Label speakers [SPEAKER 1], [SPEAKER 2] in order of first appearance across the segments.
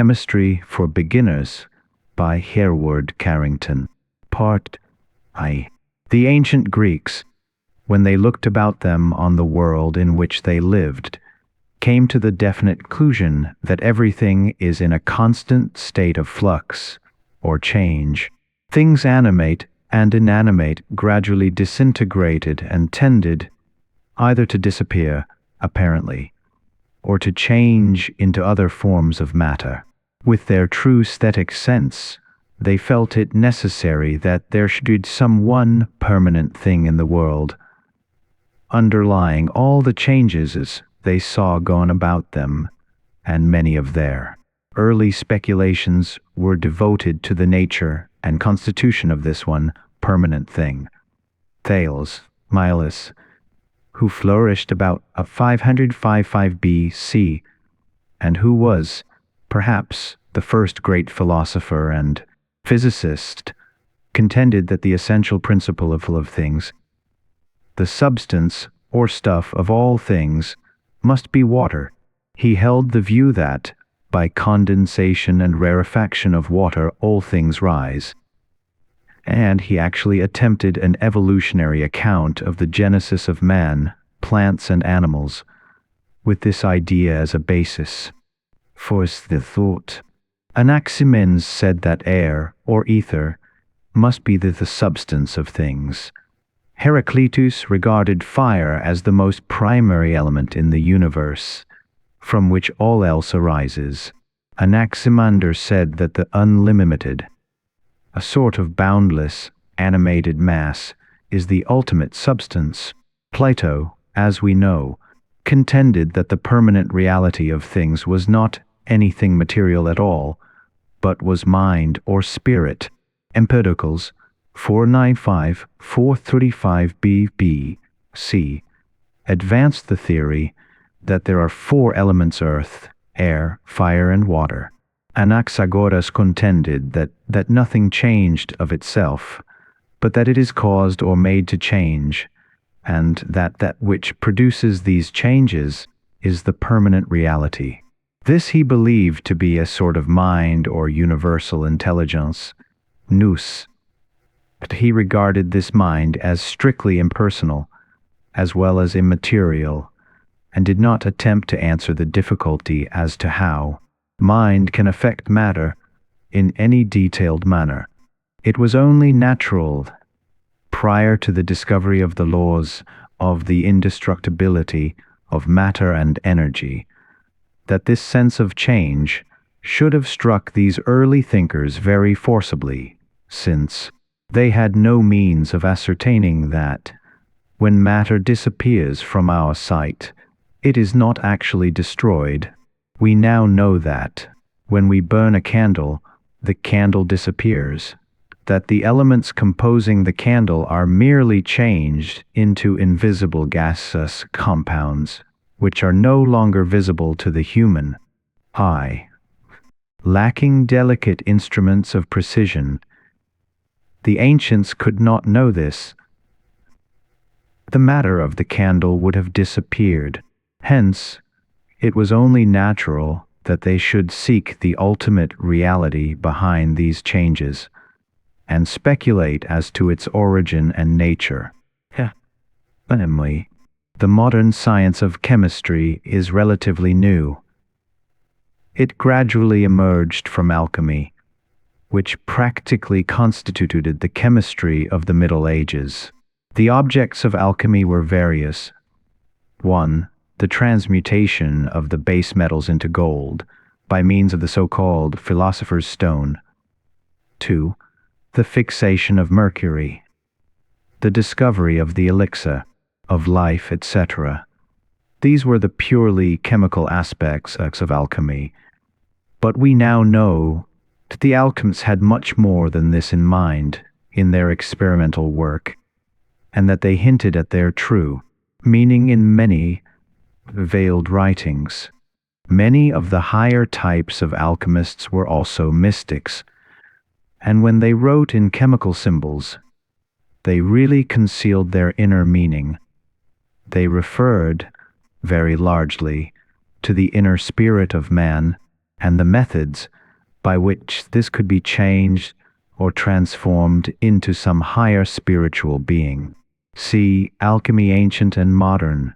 [SPEAKER 1] Chemistry for Beginners by Hereward Carrington. Part I. The ancient Greeks, when they looked about them on the world in which they lived, came to the definite conclusion that everything is in a constant state of flux, or change. Things animate and inanimate gradually disintegrated and tended either to disappear, apparently, or to change into other forms of matter. With their true aesthetic sense, they felt it necessary that there should be some one permanent thing in the world, underlying all the changes they saw going about them, and many of their early speculations were devoted to the nature and constitution of this one permanent thing. Thales, Miles, who flourished about 555 BC, and who was, perhaps, the first great philosopher and physicist, contended that the essential principle of things, the substance or stuff of all things, must be water. He held the view that, by condensation and rarefaction of water, all things rise. And he actually attempted an evolutionary account of the genesis of man, plants and animals, with this idea as a basis for the thought. Anaximenes said that air, or ether, must be the substance of things. Heraclitus regarded fire as the most primary element in the universe, from which all else arises. Anaximander said that the unlimited, a sort of boundless, animated mass, is the ultimate substance. Plato, as we know, contended that the permanent reality of things was not anything material at all, but was mind or spirit. Empedocles, 495-435 BC, advanced the theory that there are four elements: earth, air, fire, and water. Anaxagoras contended that nothing changed of itself, but that it is caused or made to change, and that which produces these changes is the permanent reality. This he believed to be a sort of mind or universal intelligence, nous. But he regarded this mind as strictly impersonal, as well as immaterial, and did not attempt to answer the difficulty as to how mind can affect matter in any detailed manner. It was only natural, prior to the discovery of the laws of the indestructibility of matter and energy, that this sense of change should have struck these early thinkers very forcibly, since they had no means of ascertaining that, when matter disappears from our sight, it is not actually destroyed. We now know that, when we burn a candle, the candle disappears, that the elements composing the candle are merely changed into invisible gaseous compounds, which are no longer visible to the human eye. Lacking delicate instruments of precision, the ancients could not know this. The matter of the candle would have disappeared. Hence, it was only natural that they should seek the ultimate reality behind these changes, and speculate as to its origin and nature. Namely, the modern science of chemistry is relatively new. It gradually emerged from alchemy, which practically constituted the chemistry of the Middle Ages. The objects of alchemy were various. 1. The transmutation of the base metals into gold by means of the so-called philosopher's stone. 2. The fixation of mercury. The discovery of the elixir of life, etc. These were the purely chemical aspects of alchemy. But we now know that the alchemists had much more than this in mind in their experimental work, and that they hinted at their true meaning in many veiled writings. Many of the higher types of alchemists were also mystics, and when they wrote in chemical symbols, they really concealed their inner meaning. They referred, very largely, to the inner spirit of man and the methods by which this could be changed or transformed into some higher spiritual being. See Alchemy Ancient and Modern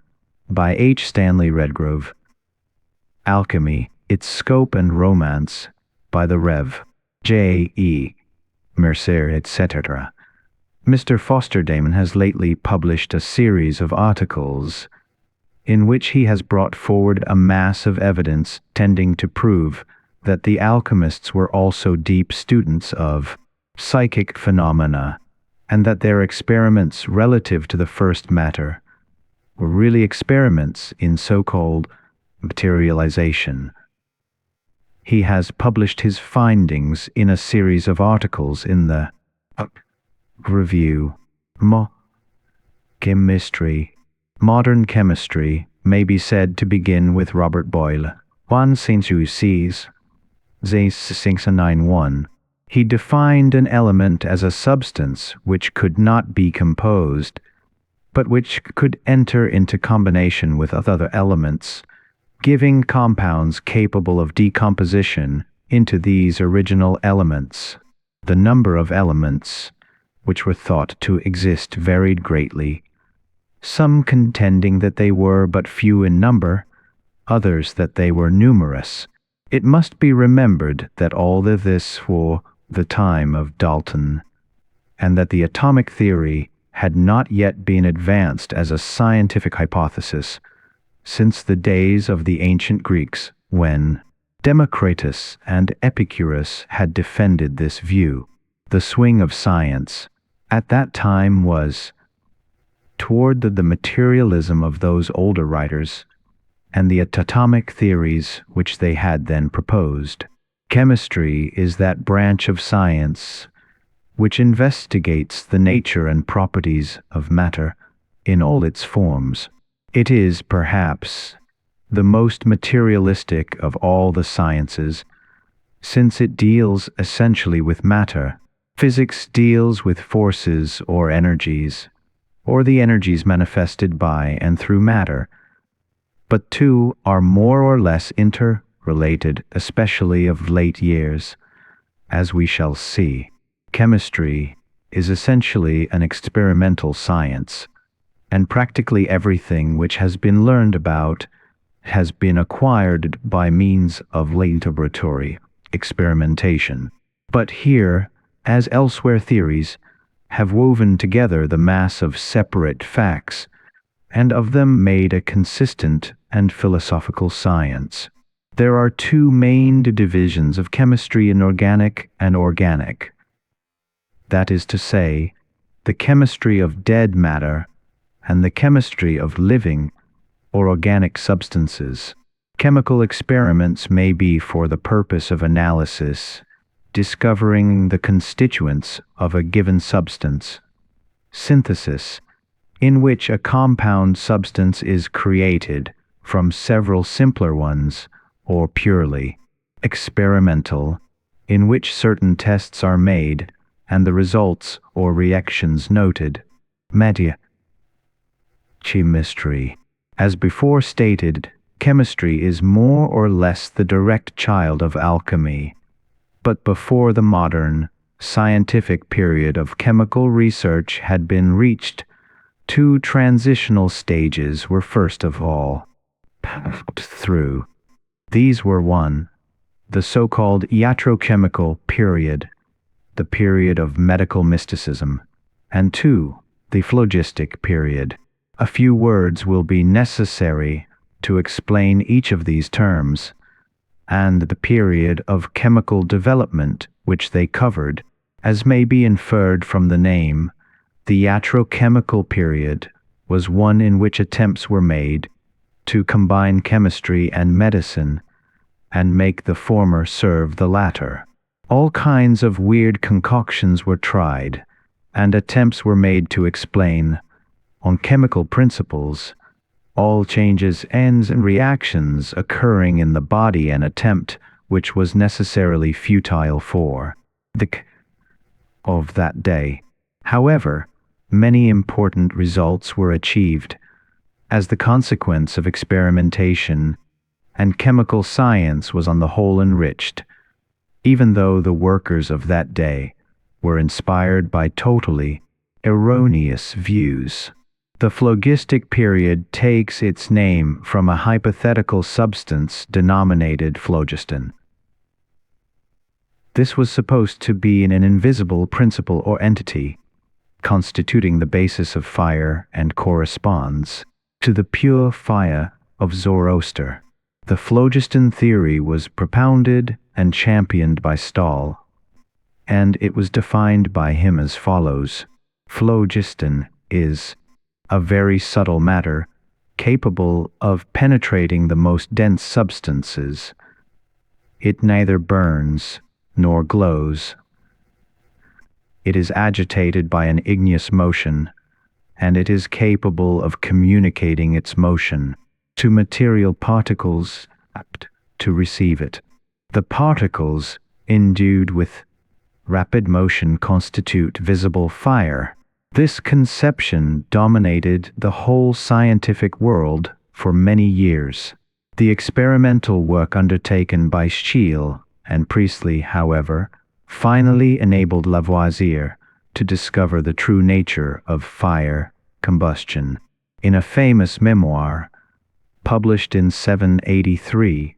[SPEAKER 1] by H. Stanley Redgrove. Alchemy, Its Scope and Romance by the Rev. J. E. Mercer, etc. Mr. Foster Damon has lately published a series of articles in which he has brought forward a mass of evidence tending to prove that the alchemists were also deep students of psychic phenomena, and that their experiments relative to the first matter were really experiments in so-called materialization. He has published his findings in a series of articles in the review. Chemistry. Modern chemistry may be said to begin with Robert Boyle. 1691. He defined an element as a substance which could not be composed, but which could enter into combination with other elements, giving compounds capable of decomposition into these original elements. The number of elements which were thought to exist varied greatly, some contending that they were but few in number, others that they were numerous. It must be remembered that all of this was the time of Dalton, and that the atomic theory had not yet been advanced as a scientific hypothesis since the days of the ancient Greeks, when Democritus and Epicurus had defended this view. The swing of science at that time was toward the materialism of those older writers and the atomic theories which they had then proposed. Chemistry is that branch of science which investigates the nature and properties of matter in all its forms. It is, perhaps, the most materialistic of all the sciences, since it deals essentially with matter. Physics deals with forces or energies, or the energies manifested by and through matter, but two are more or less interrelated, especially of late years, as we shall see. Chemistry is essentially an experimental science, and practically everything which has been learned about has been acquired by means of laboratory experimentation. But here, as elsewhere, theories have woven together the mass of separate facts, and of them made a consistent and philosophical science. There are two main divisions of chemistry: inorganic and organic. That is to say, the chemistry of dead matter and the chemistry of living or organic substances. Chemical experiments may be for the purpose of analysis, discovering the constituents of a given substance. Synthesis, in which a compound substance is created from several simpler ones, or purely experimental, in which certain tests are made and the results or reactions noted. Media. Chemistry. As before stated, chemistry is more or less the direct child of alchemy. But before the modern, scientific period of chemical research had been reached, two transitional stages were first of all passed through. These were: 1. The so-called iatrochemical period, the period of medical mysticism, and 2. The phlogistic period. A few words will be necessary to explain each of these terms, and the period of chemical development which they covered. As may be inferred from the name, the iatrochemical period was one in which attempts were made to combine chemistry and medicine and make the former serve the latter. All kinds of weird concoctions were tried, and attempts were made to explain, on chemical principles, all changes, ends, and reactions occurring in the body, an attempt which was necessarily futile for the of that day. However, many important results were achieved as the consequence of experimentation and chemical science was on the whole enriched, even though the workers of that day were inspired by totally erroneous views. The phlogistic period takes its name from a hypothetical substance denominated phlogiston. This was supposed to be an invisible principle or entity, constituting the basis of fire and corresponds to the pure fire of Zoroaster. The phlogiston theory was propounded and championed by Stahl, and it was defined by him as follows. Phlogiston is a very subtle matter capable of penetrating the most dense substances. It neither burns nor glows. It is agitated by an igneous motion, and it is capable of communicating its motion to material particles apt to receive it. The particles endued with rapid motion constitute visible fire. This conception dominated the whole scientific world for many years. The experimental work undertaken by Scheele and Priestley, however, finally enabled Lavoisier to discover the true nature of fire combustion. In a famous memoir, published in 783,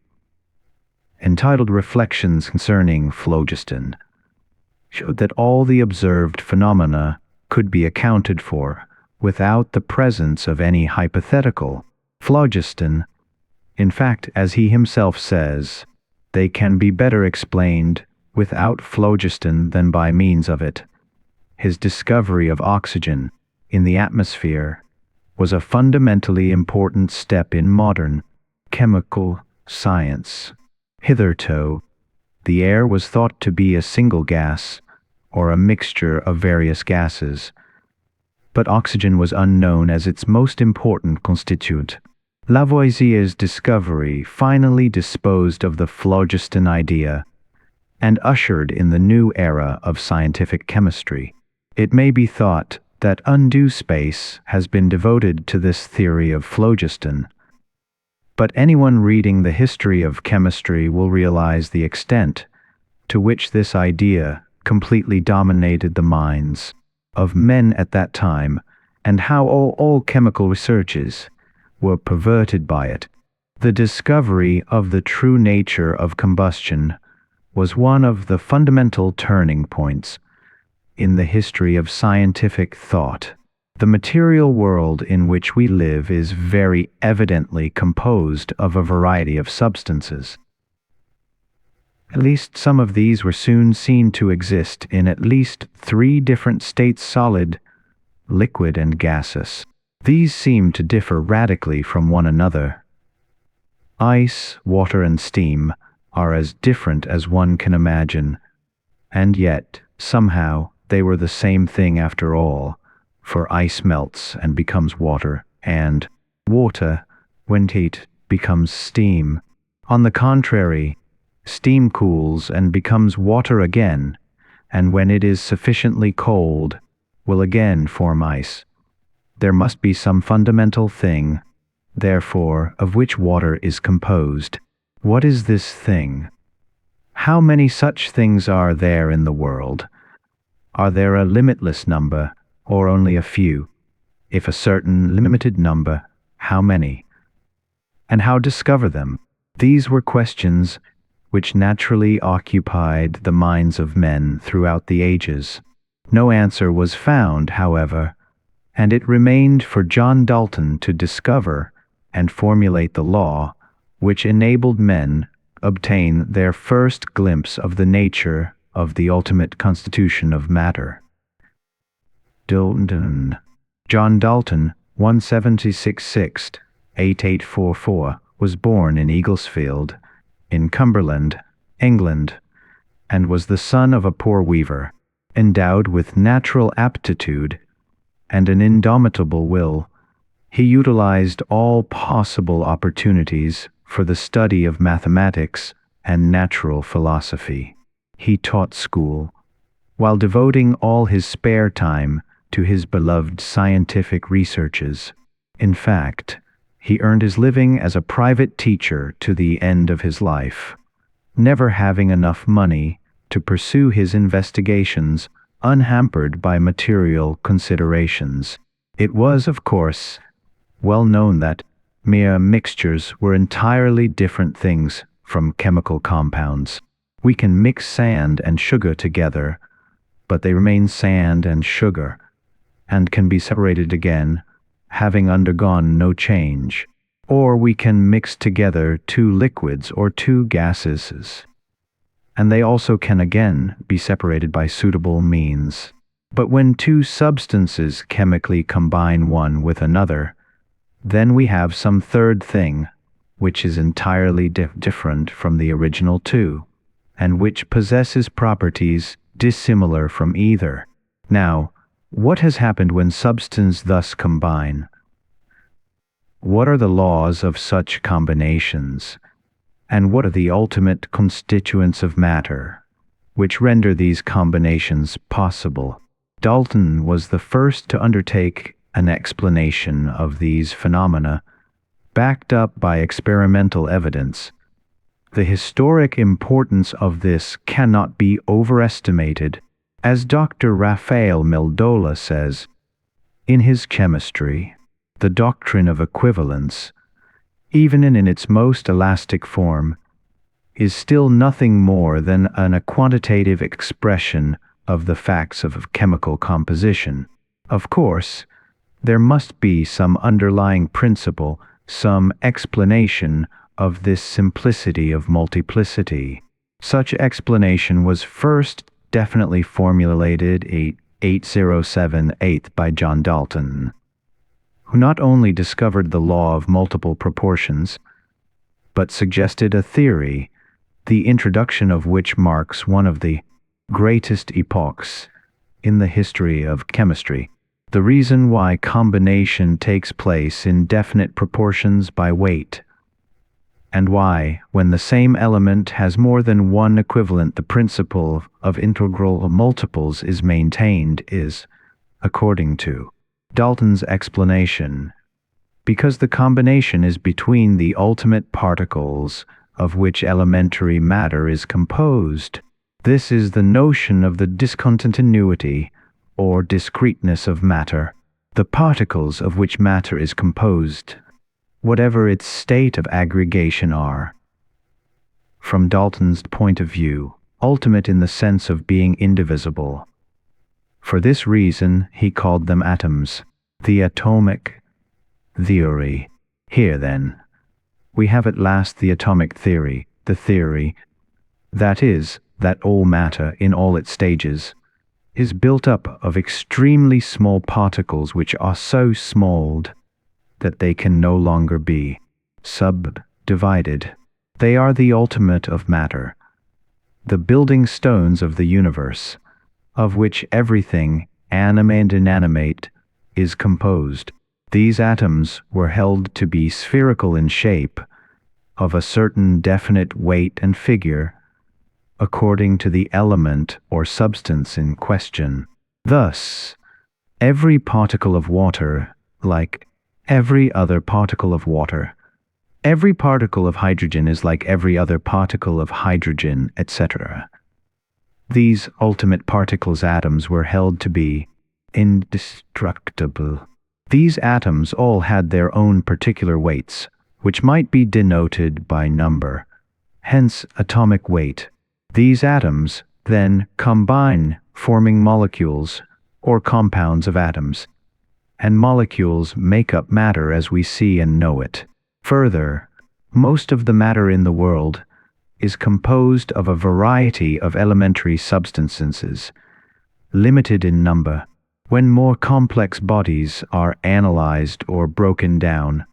[SPEAKER 1] entitled Reflections Concerning Phlogiston, showed that all the observed phenomena could be accounted for without the presence of any hypothetical phlogiston. In fact, as he himself says, they can be better explained without phlogiston than by means of it. His discovery of oxygen in the atmosphere was a fundamentally important step in modern chemical science. Hitherto, the air was thought to be a single gas, or a mixture of various gases, but oxygen was unknown as its most important constituent. Lavoisier's discovery finally disposed of the phlogiston idea and ushered in the new era of scientific chemistry. It may be thought that undue space has been devoted to this theory of phlogiston, but anyone reading the history of chemistry will realize the extent to which this idea completely dominated the minds of men at that time, and how all chemical researches were perverted by it. The discovery of the true nature of combustion was one of the fundamental turning points in the history of scientific thought. The material world in which we live is very evidently composed of a variety of substances. At least some of these were soon seen to exist in at least 3 different states: solid, liquid, and gaseous. These seem to differ radically from one another. Ice, water, and steam are as different as one can imagine, and yet, somehow, they were the same thing after all, for ice melts and becomes water, and water, when heat, becomes steam. On the contrary, steam cools and becomes water again, and when it is sufficiently cold, will again form ice. There must be some fundamental thing, therefore, of which water is composed. What is this thing? How many such things are there in the world? Are there a limitless number, or only a few? If a certain limited number, how many? And how discover them? These were questions which naturally occupied the minds of men throughout the ages. No answer was found, however, and it remained for John Dalton to discover and formulate the law which enabled men obtain their first glimpse of the nature of the ultimate constitution of matter. Dalton. John Dalton, 176-8844, was born in Eaglesfield, in Cumberland, England, and was the son of a poor weaver. Endowed with natural aptitude and an indomitable will, he utilized all possible opportunities for the study of mathematics and natural philosophy. He taught school, while devoting all his spare time to his beloved scientific researches. In fact, He earned his living as a private teacher to the end of his life, never having enough money to pursue his investigations unhampered by material considerations. It was, of course, well known that mere mixtures were entirely different things from chemical compounds. We can mix sand and sugar together, but they remain sand and sugar, and can be separated again, having undergone no change. Or we can mix together two liquids or two gases, and they also can again be separated by suitable means. But when two substances chemically combine one with another, then we have some third thing, which is entirely different from the original two, and which possesses properties dissimilar from either. Now, what has happened when substances thus combine? What are the laws of such combinations? And what are the ultimate constituents of matter, which render these combinations possible? Dalton was the first to undertake an explanation of these phenomena, backed up by experimental evidence. The historic importance of this cannot be overestimated, as Dr. Raphael Meldola says, in his Chemistry, the doctrine of equivalence, even in its most elastic form, is still nothing more than a quantitative expression of the facts of chemical composition. Of course, there must be some underlying principle, some explanation of this simplicity of multiplicity. Such explanation was first definitely formulated in 807 by John Dalton, who not only discovered the law of multiple proportions, but suggested a theory, the introduction of which marks one of the greatest epochs in the history of chemistry. The reason why combination takes place in definite proportions by weight, and why, when the same element has more than one equivalent, the principle of integral multiples is maintained is, according to Dalton's explanation, because the combination is between the ultimate particles of which elementary matter is composed. This is the notion of the discontinuity or discreteness of matter, the particles of which matter is composed, whatever its state of aggregation are. From Dalton's point of view, ultimate in the sense of being indivisible. For this reason, he called them atoms, the atomic theory. Here, then, we have at last the atomic theory, the theory, that is, that all matter, in all its stages, is built up of extremely small particles which are so small that they can no longer be subdivided. They are the ultimate of matter, the building stones of the universe, of which everything, animate and inanimate, is composed. These atoms were held to be spherical in shape, of a certain definite weight and figure, according to the element or substance in question. Thus, every particle of water, like every other particle of water, every particle of hydrogen is like every other particle of hydrogen, etc. These ultimate particles, atoms, were held to be indestructible. These atoms all had their own particular weights, which might be denoted by number, hence atomic weight. These atoms then combine, forming molecules or compounds of atoms, and molecules make up matter as we see and know it. Further, most of the matter in the world is composed of a variety of elementary substances, limited in number. When more complex bodies are analyzed or broken down,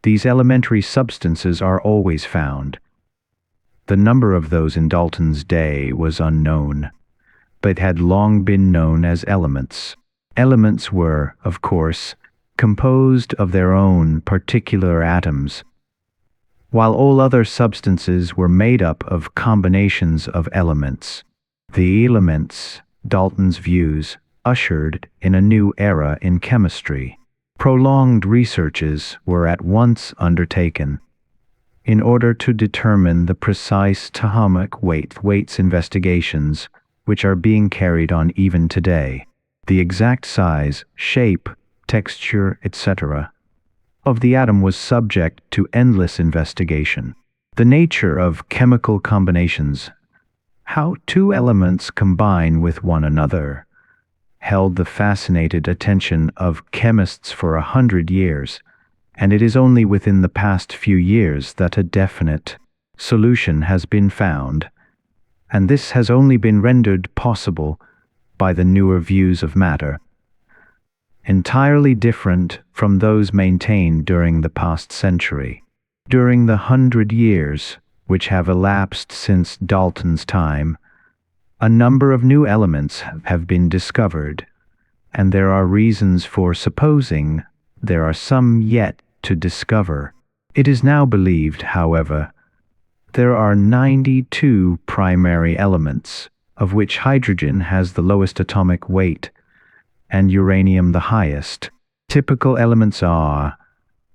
[SPEAKER 1] these elementary substances are always found. The number of those in Dalton's day was unknown, but had long been known as elements. Elements were, of course, composed of their own particular atoms, while all other substances were made up of combinations of elements. The elements, Dalton's views, ushered in a new era in chemistry. Prolonged researches were at once undertaken in order to determine the precise atomic weights investigations which are being carried on even today. The exact size, shape, texture, etc. of the atom was subject to endless investigation. The nature of chemical combinations, how two elements combine with one another, held the fascinated attention of chemists for 100 years, and it is only within the past few years that a definite solution has been found, and this has only been rendered possible by the newer views of matter, entirely different from those maintained during the past century. During the 100 years which have elapsed since Dalton's time, a number of new elements have been discovered, and there are reasons for supposing there are some yet to discover. It is now believed, however, there are 92 primary elements, of which hydrogen has the lowest atomic weight and uranium the highest. Typical elements are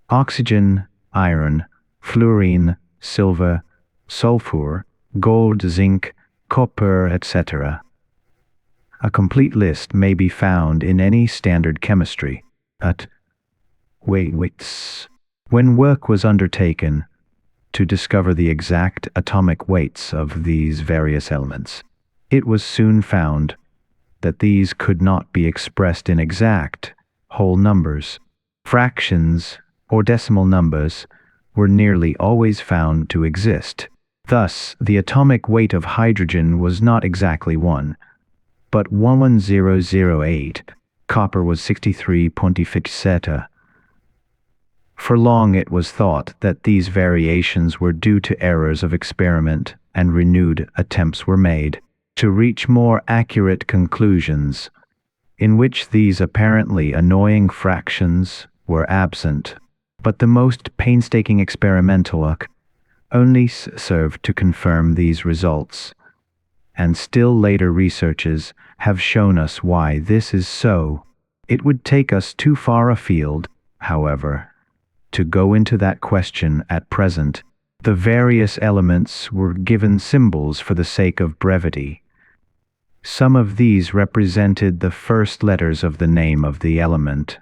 [SPEAKER 1] oxygen, iron, fluorine, silver, sulfur, gold, zinc, copper, etc. A complete list may be found in any standard chemistry. When work was undertaken to discover the exact atomic weights of these various elements, it was soon found that these could not be expressed in exact whole numbers. Fractions or decimal numbers were nearly always found to exist. Thus, the atomic weight of hydrogen was not exactly 1, but 11008. Copper was 63.57. For long it was thought that these variations were due to errors of experiment, and renewed attempts were made to reach more accurate conclusions, in which these apparently annoying fractions were absent. But the most painstaking experimental work only served to confirm these results, and still later researches have shown us why this is so. It would take us too far afield, however, to go into that question at present. The various elements were given symbols for the sake of brevity. Some of these represented the first letters of the name of the element.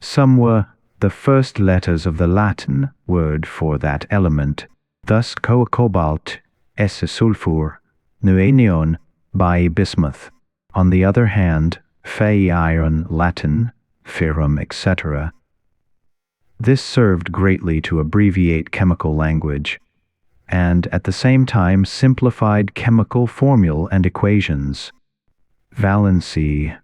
[SPEAKER 1] Some were the first letters of the Latin word for that element. Thus cobalt, S sulfur, neon, by bismuth. On the other hand, Fe iron, Latin, ferrum, etc. This served greatly to abbreviate chemical language, and at the same time simplified chemical formulae and equations. Valency.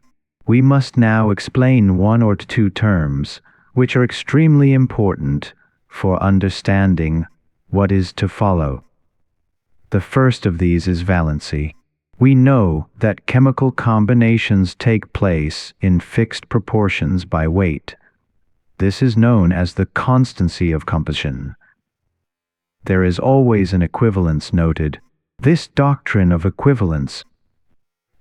[SPEAKER 1] We must now explain one or two terms which are extremely important for understanding what is to follow. The first of these is valency. We know that chemical combinations take place in fixed proportions by weight. This is known as the constancy of composition. There is always an equivalence noted. This doctrine of equivalence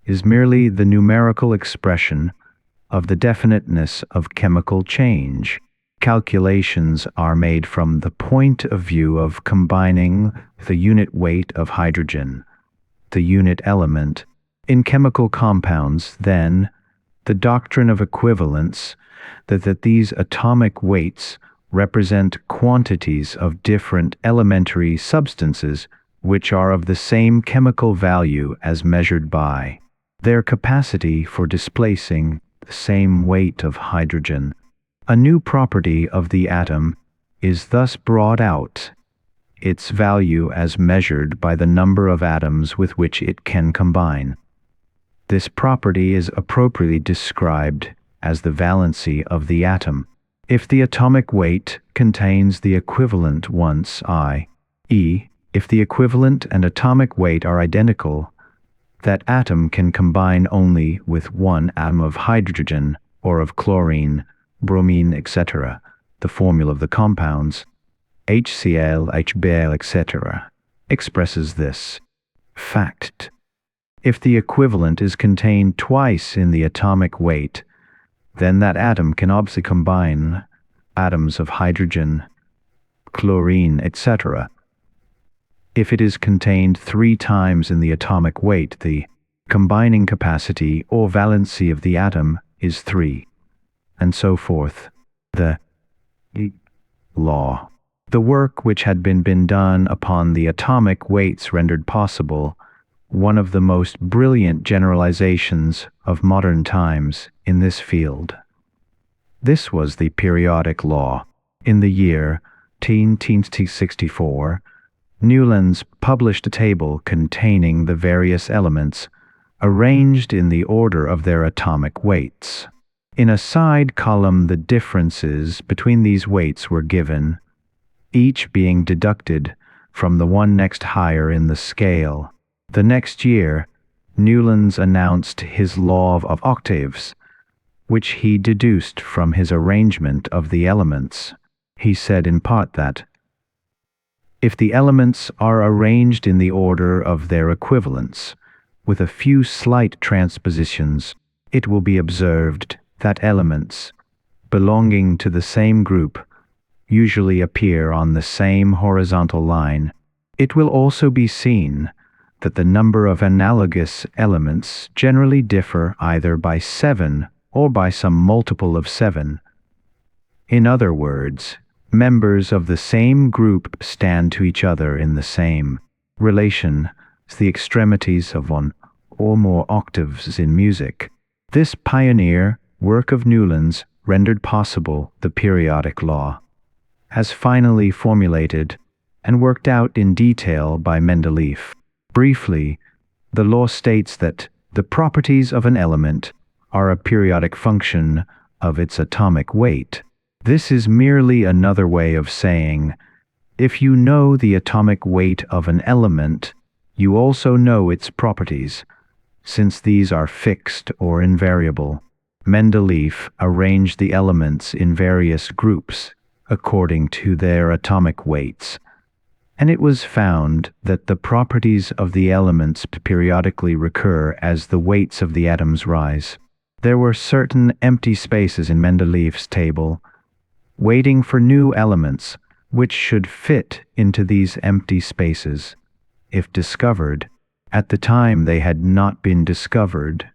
[SPEAKER 1] is merely the numerical expression of the definiteness of chemical change. Calculations are made from the point of view of combining the unit weight of hydrogen, the unit element. In chemical compounds, then, the doctrine of equivalence, that these atomic weights represent quantities of different elementary substances which are of the same chemical value as measured by their capacity for displacing the same weight of hydrogen. A new property of the atom is thus brought out, its value as measured by the number of atoms with which it can combine. This property is appropriately described as the valency of the atom. If the atomic weight contains the equivalent once, i.e., if the equivalent and atomic weight are identical, that atom can combine only with one atom of hydrogen or of chlorine, bromine, etc. The formula of the compounds, HCl, HBl, etc., expresses this fact. If the equivalent is contained twice in the atomic weight, then that atom can obviously combine atoms of hydrogen, chlorine, etc. If it is contained 3 times in the atomic weight, the combining capacity or valency of the atom is 3, and so forth. The law. The work which had been done upon the atomic weights rendered possible one of the most brilliant generalizations of modern times in this field. This was the periodic law. In the year 1864, Newlands published a table containing the various elements arranged in the order of their atomic weights. In a side column, the differences between these weights were given, each being deducted from the one next higher in the scale. The next year, Newlands announced his law of octaves, which he deduced from his arrangement of the elements. He said in part that, if the elements are arranged in the order of their equivalents, with a few slight transpositions, it will be observed that elements belonging to the same group usually appear on the same horizontal line. It will also be seen that the number of analogous elements generally differ either by 7 or by some multiple of 7. In other words, members of the same group stand to each other in the same relation as the extremities of one or more octaves in music. This pioneer work of Newlands rendered possible the periodic law, as finally formulated and worked out in detail by Mendeleev. Briefly, the law states that the properties of an element are a periodic function of its atomic weight. This is merely another way of saying, if you know the atomic weight of an element, you also know its properties, since these are fixed or invariable. Mendeleev arranged the elements in various groups according to their atomic weights, and it was found that the properties of the elements periodically recur as the weights of the atoms rise. There were certain empty spaces in Mendeleev's table, waiting for new elements which should fit into these empty spaces, if discovered. At the time they had not been discovered,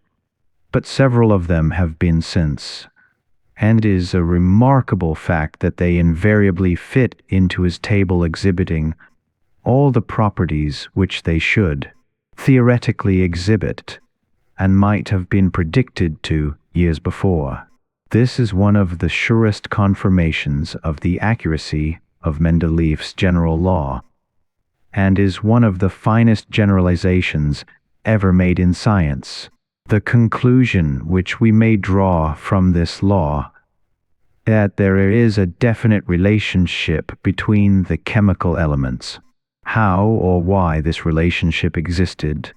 [SPEAKER 1] but several of them have been since, and it is a remarkable fact that they invariably fit into his table exhibiting all the properties which they should theoretically exhibit and might have been predicted to years before. This is one of the surest confirmations of the accuracy of Mendeleev's general law, and is one of the finest generalizations ever made in science. The conclusion which we may draw from this law that there is a definite relationship between the chemical elements. How or why this relationship existed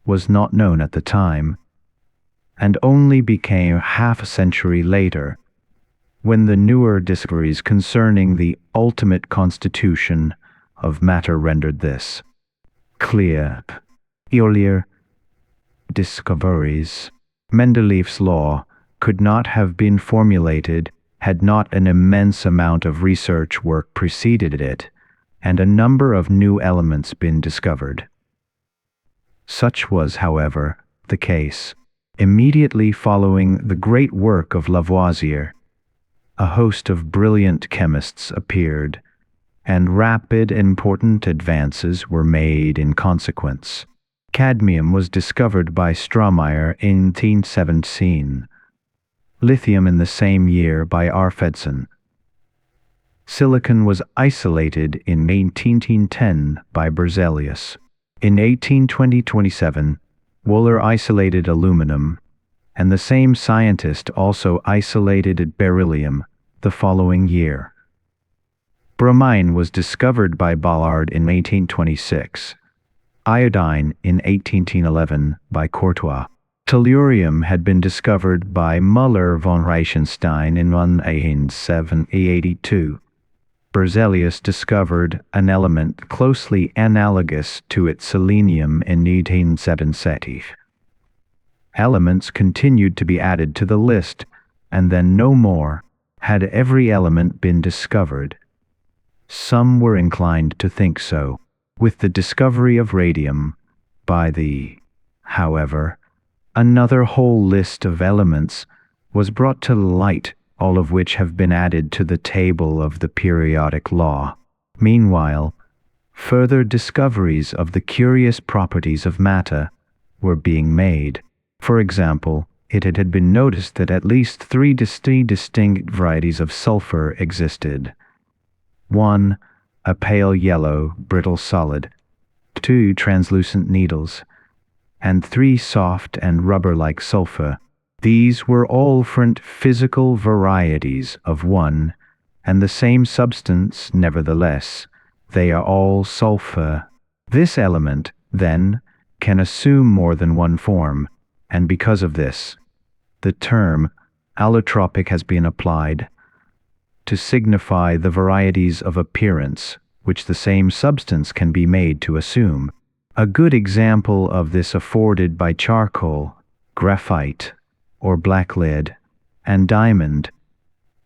[SPEAKER 1] was not known at the time, and only became half a century later, when the newer discoveries concerning the ultimate constitution of matter rendered this clear. Earlier discoveries. Mendeleev's law could not have been formulated had not an immense amount of research work preceded it, and a number of new elements been discovered. Such was, however, the case. Immediately following the great work of Lavoisier, a host of brilliant chemists appeared, and rapid, important advances were made in consequence. Cadmium was discovered by Stromeyer in 1817, lithium in the same year by Arfvedson. Silicon was isolated in 1810 by Berzelius. In 1827, Wöhler isolated aluminum, and the same scientist also isolated beryllium the following year. Bromine was discovered by Ballard in 1826, iodine in 1811 by Courtois. Tellurium had been discovered by Müller von Reichenstein in 1882. Berzelius discovered an element closely analogous to its selenium in 1870. Elements continued to be added to the list and then no more, had every element been discovered. Some were inclined to think so. With the discovery of radium, however, another whole list of elements was brought to light, all of which have been added to the table of the periodic law. Meanwhile, further discoveries of the curious properties of matter were being made. For example, it had been noticed that at least three distinct varieties of sulfur existed. 1. A pale yellow, brittle solid. 2. Translucent needles. And 3. Soft and rubber-like sulfur. These were all different physical varieties of one and the same substance, nevertheless. They are all sulfur. This element, then, can assume more than one form, and because of this, the term allotropic has been applied to signify the varieties of appearance which the same substance can be made to assume. A good example of this afforded by charcoal, graphite, or black lead, and diamond,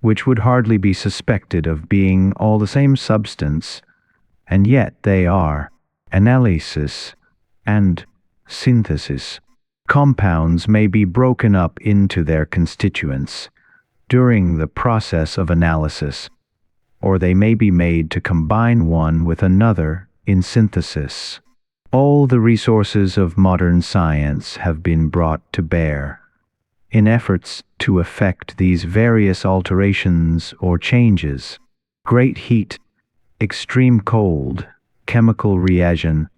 [SPEAKER 1] which would hardly be suspected of being all the same substance, and yet they are. Analysis and synthesis. Compounds may be broken up into their constituents during the process of analysis, or they may be made to combine one with another in synthesis. All the resources of modern science have been brought to bear in efforts to effect these various alterations or changes. Great heat, extreme cold, chemical reaction,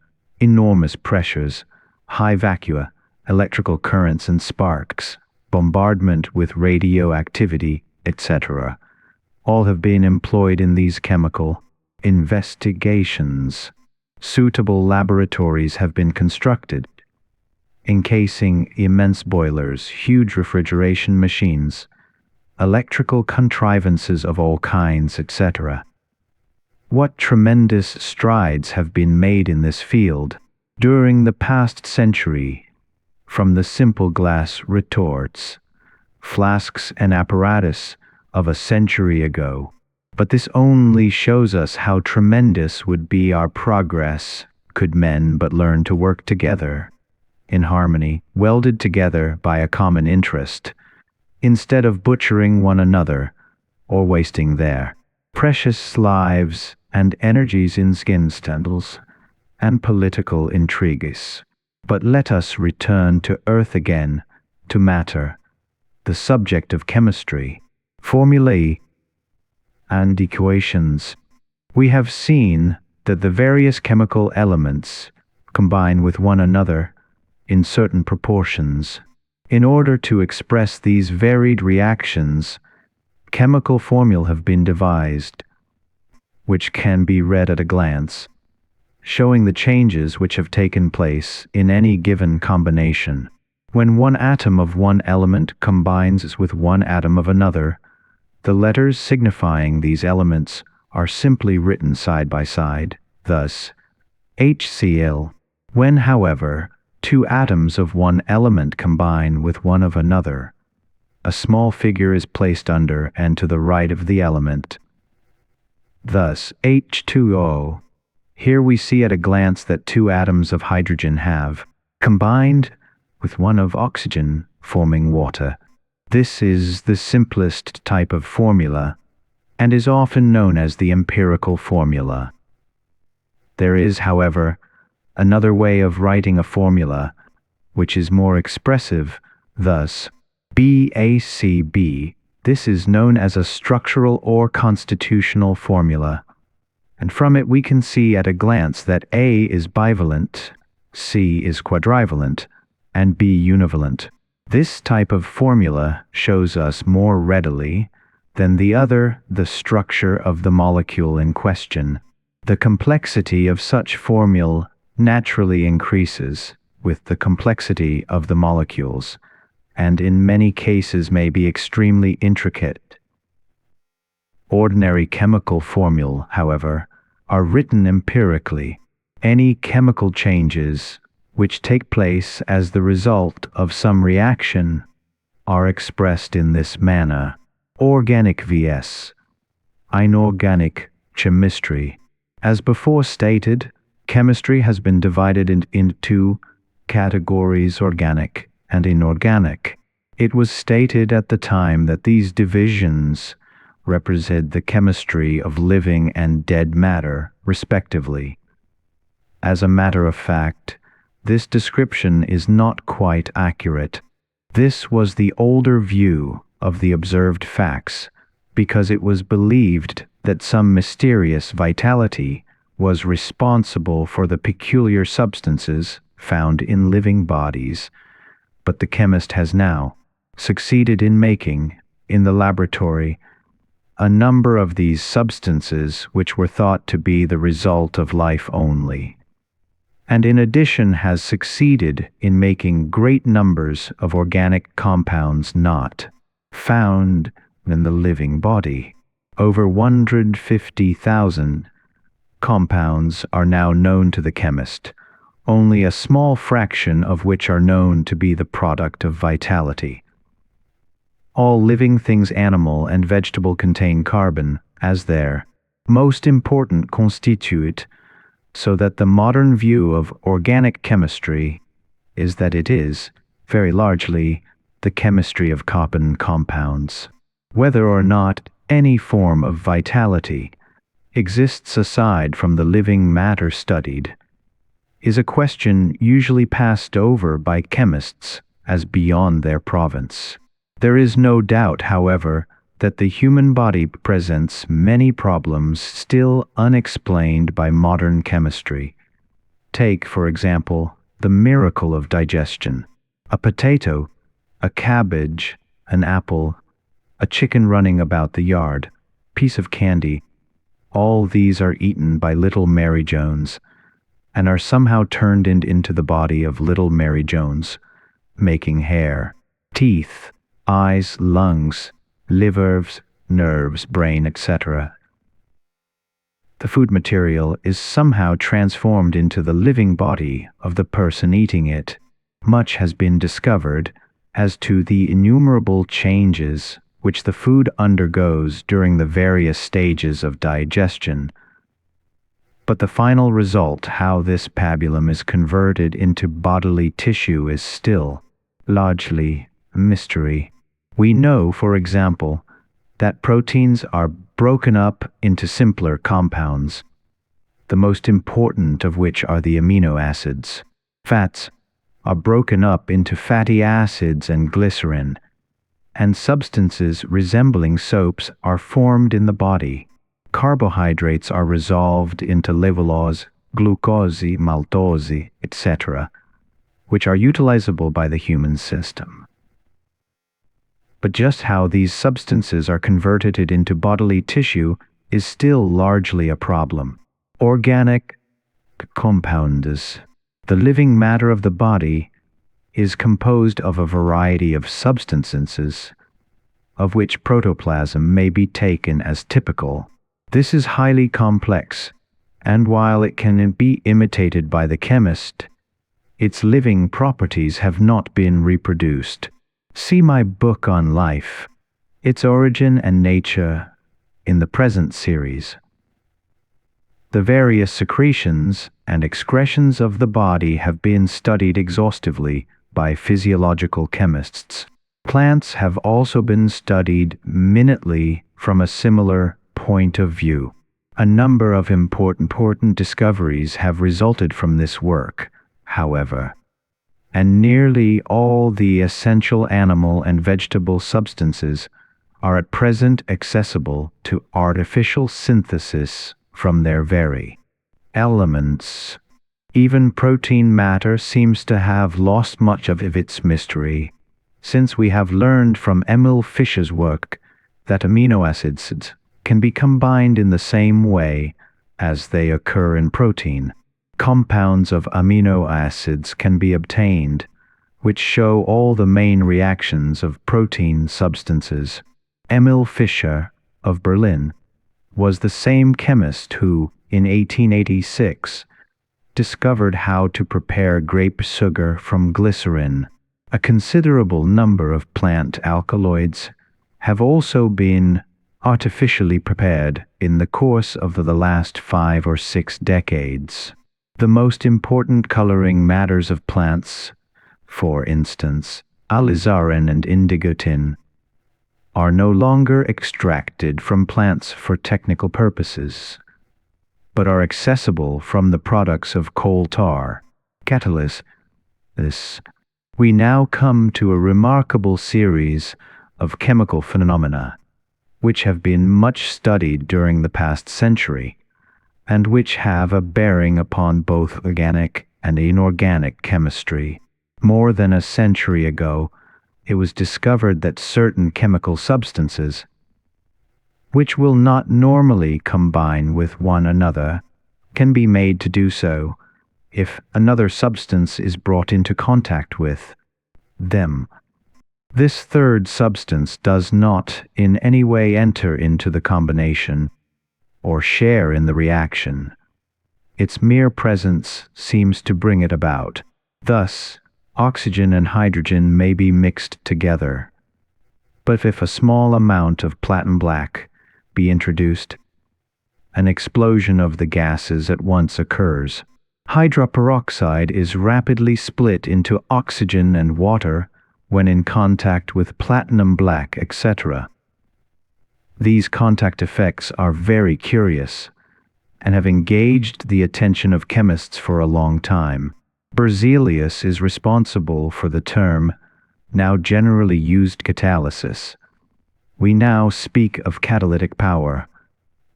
[SPEAKER 1] enormous pressures, high vacua, electrical currents and sparks, bombardment with radioactivity, etc. All have been employed in these chemical investigations. Suitable laboratories have been constructed, encasing immense boilers, huge refrigeration machines, electrical contrivances of all kinds, etc. What tremendous strides have been made in this field during the past century, from the simple glass retorts, flasks and apparatus of a century ago. But this only shows us how tremendous would be our progress could men but learn to work together, in harmony, welded together by a common interest, instead of butchering one another or wasting their precious lives and energies in skin scandals and political intrigues. But let us return to earth again, to matter, the subject of chemistry, formulae, and equations. We have seen that the various chemical elements combine with one another in certain proportions. In order to express these varied reactions, chemical formulas have been devised, which can be read at a glance, showing the changes which have taken place in any given combination. When one atom of one element combines with one atom of another, the letters signifying these elements are simply written side by side, thus HCl. When, however, two atoms of one element combine with one of another, a small figure is placed under and to the right of the element, thus H2O. Here we see at a glance that two atoms of hydrogen have combined with one of oxygen, forming water. This is the simplest type of formula, and is often known as the empirical formula. There is, however, another way of writing a formula, which is more expressive, thus, BACB. This is known as a structural or constitutional formula, and from it we can see at a glance that A is bivalent, C is quadrivalent, and B univalent. This type of formula shows us more readily than the other the structure of the molecule in question. The complexity of such formulae naturally increases with the complexity of the molecules, and in many cases may be extremely intricate. Ordinary chemical formulae, however, are written empirically. Any chemical changes which take place as the result of some reaction are expressed in this manner: organic vs. inorganic chemistry. As before stated, chemistry has been divided into two categories: organic and inorganic. It was stated at the time that these divisions represent the chemistry of living and dead matter, respectively. As a matter of fact, this description is not quite accurate. This was the older view of the observed facts, because it was believed that some mysterious vitality was responsible for the peculiar substances found in living bodies. But the chemist has now succeeded in making, in the laboratory, a number of these substances which were thought to be the result of life only, and in addition has succeeded in making great numbers of organic compounds not found in the living body. Over 150,000 compounds are now known to the chemist, only a small fraction of which are known to be the product of vitality. All living things, animal and vegetable, contain carbon as their most important constituent, so that the modern view of organic chemistry is that it is, very largely, the chemistry of carbon compounds. Whether or not any form of vitality exists aside from the living matter studied is a question usually passed over by chemists as beyond their province. There is no doubt, however, that the human body presents many problems still unexplained by modern chemistry. Take, for example, the miracle of digestion. A potato, a cabbage, an apple, a chicken running about the yard, piece of candy, all these are eaten by little Mary Jones, and are somehow turned into the body of little Mary Jones, making hair, teeth, eyes, lungs, livers, nerves, brain, etc. The food material is somehow transformed into the living body of the person eating it. Much has been discovered as to the innumerable changes which the food undergoes during the various stages of digestion. But the final result, how this pabulum is converted into bodily tissue, is still largely a mystery. We know, for example, that proteins are broken up into simpler compounds, the most important of which are the amino acids. Fats are broken up into fatty acids and glycerin, and substances resembling soaps are formed in the body. Carbohydrates are resolved into levulose, glucose, maltose, etc., which are utilizable by the human system. But just how these substances are converted into bodily tissue is still largely a problem. Organic compounds. The living matter of the body is composed of a variety of substances, of which protoplasm may be taken as typical. This is highly complex, and while it can be imitated by the chemist, its living properties have not been reproduced. See my book on life, its origin and nature, in the present series. The various secretions and excretions of the body have been studied exhaustively by physiological chemists. Plants have also been studied minutely from a similar point of view. A number of important discoveries have resulted from this work, however, and nearly all the essential animal and vegetable substances are at present accessible to artificial synthesis from their very elements. Even protein matter seems to have lost much of its mystery, since we have learned from Emil Fischer's work that amino acids can be combined in the same way as they occur in protein. Compounds of amino acids can be obtained, which show all the main reactions of protein substances. Emil Fischer of Berlin was the same chemist who, in 1886, discovered how to prepare grape sugar from glycerin, A considerable number of plant alkaloids have also been artificially prepared in the course of the last 5 or 6 decades. The most important coloring matters of plants, for instance, alizarin and indigotin, are no longer extracted from plants for technical purposes, but are accessible from the products of coal tar, catalyst. We now come to a remarkable series of chemical phenomena, which have been much studied during the past century, and which have a bearing upon both organic and inorganic chemistry. More than a century ago, it was discovered that certain chemical substances, which will not normally combine with one another, can be made to do so if another substance is brought into contact with them. This third substance does not in any way enter into the combination or share in the reaction. Its mere presence seems to bring it about. Thus, oxygen and hydrogen may be mixed together. But if a small amount of platinum black be introduced, an explosion of the gases at once occurs. Hydroperoxide is rapidly split into oxygen and water when in contact with platinum black, etc. These contact effects are very curious and have engaged the attention of chemists for a long time. Berzelius is responsible for the term, now generally used, catalysis. We now speak of catalytic power,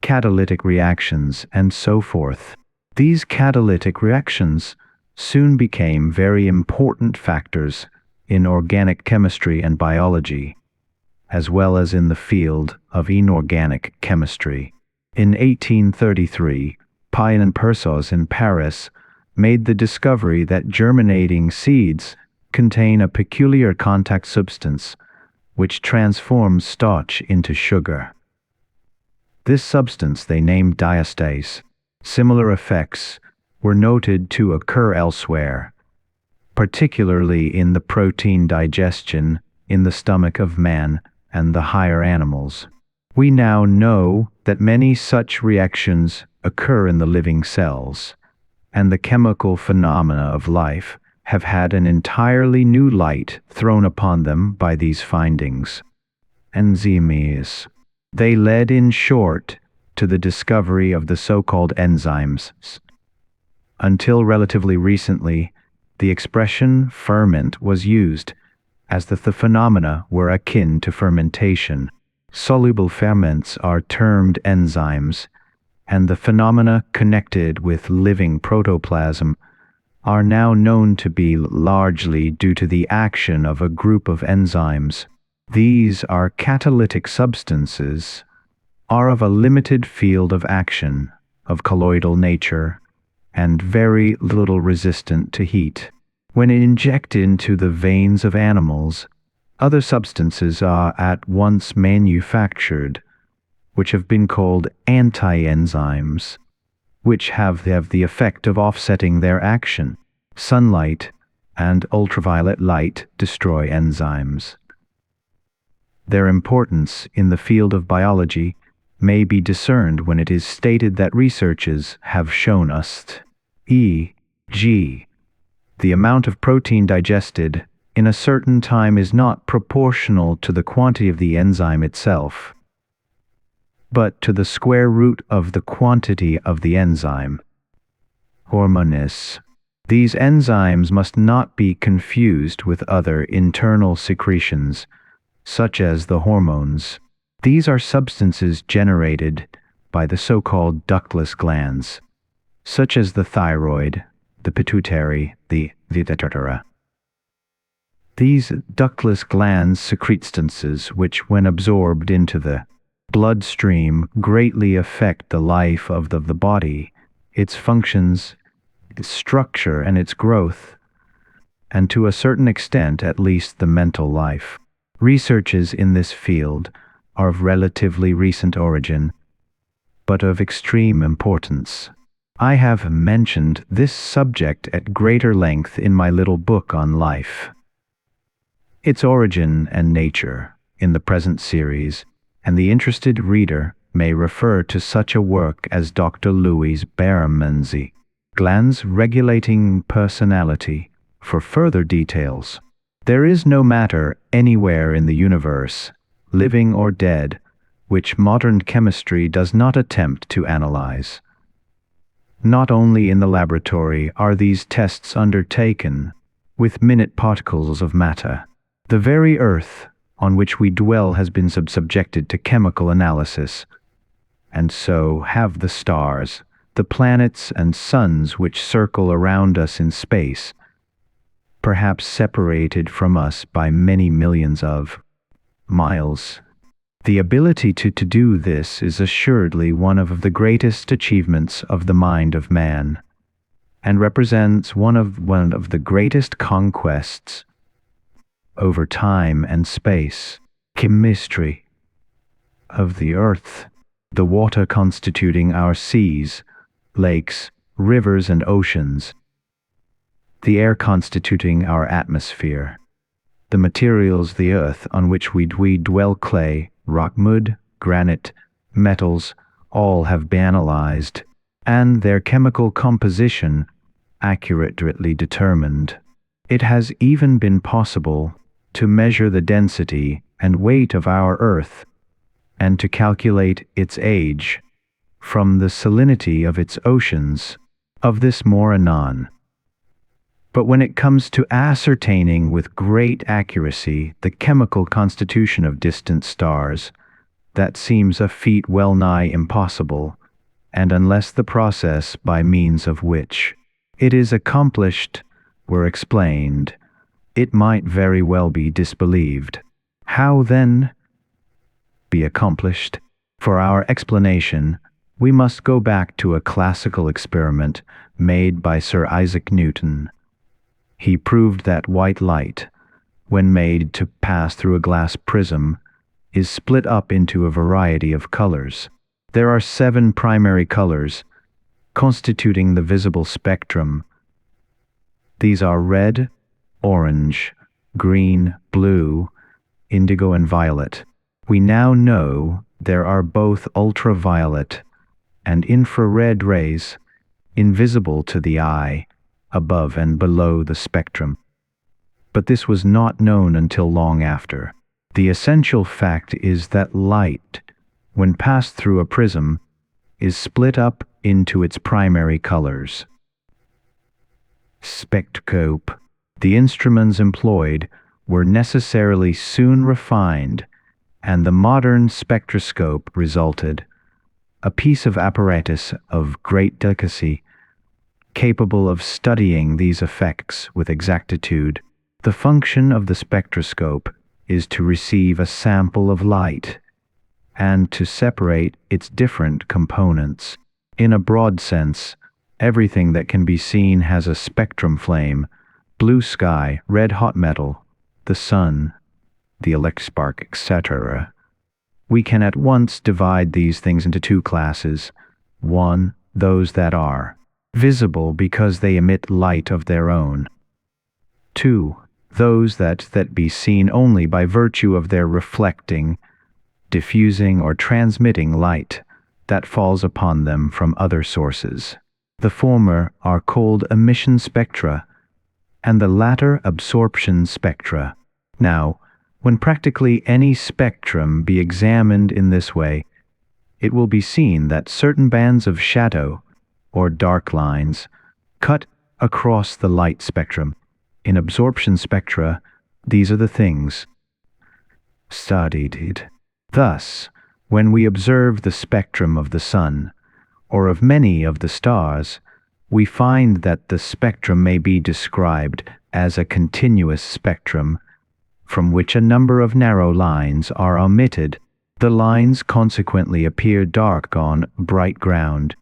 [SPEAKER 1] catalytic reactions, and so forth. These catalytic reactions soon became very important factors in organic chemistry and biology, as well as in the field of inorganic chemistry. In 1833, Payen and Persos in Paris made the discovery that germinating seeds contain a peculiar contact substance which transforms starch into sugar. This substance they named diastase. Similar effects were noted to occur elsewhere, particularly in the protein digestion in the stomach of man and the higher animals. We now know that many such reactions occur in the living cells, and the chemical phenomena of life have had an entirely new light thrown upon them by these findings. Enzymes. They led, in short, to the discovery of the so-called enzymes. Until relatively recently, the expression ferment was used, as the phenomena were akin to fermentation. Soluble ferments are termed enzymes, and the phenomena connected with living protoplasm are now known to be largely due to the action of a group of enzymes. These are catalytic substances, are of a limited field of action, of colloidal nature, and very little resistant to heat. When injected into the veins of animals, other substances are at once manufactured, which have been called anti-enzymes, which have the effect of offsetting their action. Sunlight and ultraviolet light destroy enzymes. Their importance in the field of biology may be discerned when it is stated that researches have shown us, e.g., the amount of protein digested in a certain time is not proportional to the quantity of the enzyme itself, but to the square root of the quantity of the enzyme. Hormones. These enzymes must not be confused with other internal secretions, such as the hormones. These are substances generated by the so-called ductless glands, such as the thyroid, the pituitary, the etc. These ductless glands secrete substances which, when absorbed into the bloodstream, greatly affect the life of the body, its functions, its structure, and its growth, and to a certain extent at least the mental life. Researches in this field are of relatively recent origin, but of extreme importance. I have mentioned this subject at greater length in my little book on life. its origin and nature in the present series, and the interested reader may refer to such a work as Dr. Louis Bermanzi, Glands Regulating Personality, for further details. There is no matter anywhere in the universe, living or dead, which modern chemistry does not attempt to analyze. Not only in the laboratory are these tests undertaken with minute particles of matter. The very earth on which we dwell has been subjected to chemical analysis, and so have the stars, the planets and suns which circle around us in space, perhaps separated from us by many millions of miles. The ability to do this is assuredly one of the greatest achievements of the mind of man, and represents one of the greatest conquests over time and space. Chemistry of the earth, the water constituting our seas, lakes, rivers and oceans, the air constituting our atmosphere, the materials, the earth on which we dwell, clay, rock, mud, granite, metals, all have been analyzed, and their chemical composition accurately determined. It has even been possible to measure the density and weight of our earth, and to calculate its age from the salinity of its oceans. Of this more anon. But when it comes to ascertaining with great accuracy the chemical constitution of distant stars, that seems a feat well nigh impossible, and unless the process by means of which it is accomplished were explained, it might very well be disbelieved. How then be accomplished? For our explanation, we must go back to a classical experiment made by Sir Isaac Newton. He proved that white light, when made to pass through a glass prism, is split up into a variety of colors. There are 7 primary colors constituting the visible spectrum. These are red, orange, green, blue, indigo and violet. We now know there are both ultraviolet and infrared rays, invisible to the eye, above and below the spectrum. But this was not known until long after. The essential fact is that light, when passed through a prism, is split up into its primary colors. Spectroscope. The instruments employed were necessarily soon refined, and the modern spectroscope resulted, a piece of apparatus of great delicacy, capable of studying these effects with exactitude. The function of the spectroscope is to receive a sample of light and to separate its different components. In a broad sense, everything that can be seen has a spectrum: flame, blue sky, red hot metal, the sun, the electric spark, etc. We can at once divide these things into 2 classes. 1. Those that are visible because they emit light of their own. 2. Those that be seen only by virtue of their reflecting, diffusing or transmitting light that falls upon them from other sources. The former are called emission spectra, and the latter absorption spectra. Now, when practically any spectrum be examined in this way, it will be seen that certain bands of shadow, or dark lines, cut across the light spectrum. In absorption spectra, these are the things studied. Thus, when we observe the spectrum of the sun, or of many of the stars, we find that the spectrum may be described as a continuous spectrum, from which a number of narrow lines are omitted. The lines consequently appear dark on bright ground.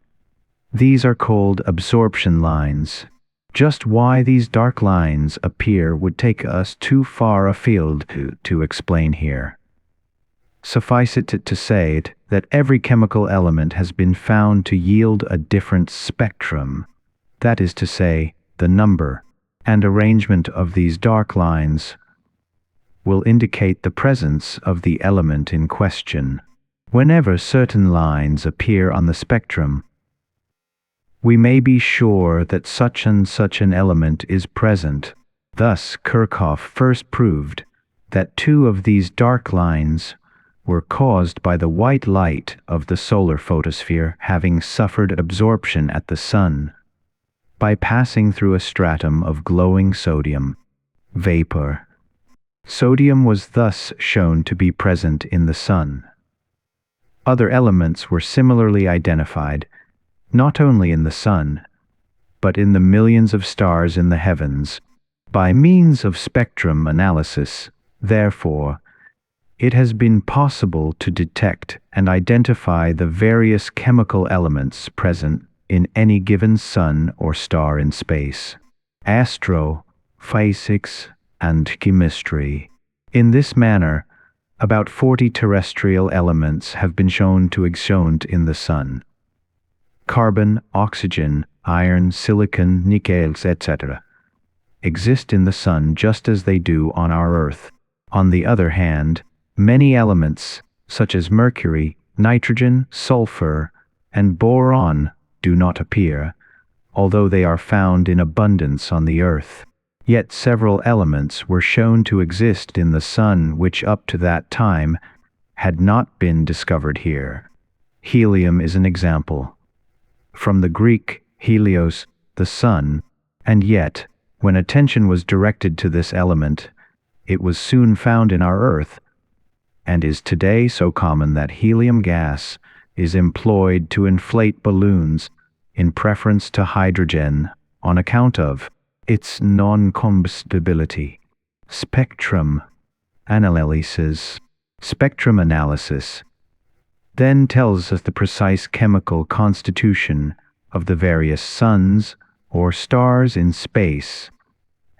[SPEAKER 1] These are called absorption lines. Just why these dark lines appear would take us too far afield to explain here. Suffice it to say that every chemical element has been found to yield a different spectrum, that is to say, the number and arrangement of these dark lines will indicate the presence of the element in question. Whenever certain lines appear on the spectrum, we may be sure that such and such an element is present. Thus, Kirchhoff first proved that two of these dark lines were caused by the white light of the solar photosphere having suffered absorption at the Sun by passing through a stratum of glowing sodium vapor. Sodium was thus shown to be present in the Sun. Other elements were similarly identified, not only in the Sun, but in the millions of stars in the heavens, by means of spectrum analysis. Therefore, it has been possible to detect and identify the various chemical elements present in any given sun or star in space. Astrophysics and chemistry. In this manner, about 40 terrestrial elements have been shown to exist in the Sun. Carbon, oxygen, iron, silicon, nickel, etc. exist in the Sun just as they do on our Earth. On the other hand, many elements, such as mercury, nitrogen, sulfur, and boron, do not appear, although they are found in abundance on the Earth. Yet several elements were shown to exist in the Sun which up to that time had not been discovered here. Helium is an example. From the Greek helios, the sun, and yet, when attention was directed to this element, it was soon found in our Earth, and is today so common that helium gas is employed to inflate balloons in preference to hydrogen on account of its non-combustibility. Spectrum analysis. Spectrum analysis then tells us the precise chemical constitution of the various suns or stars in space,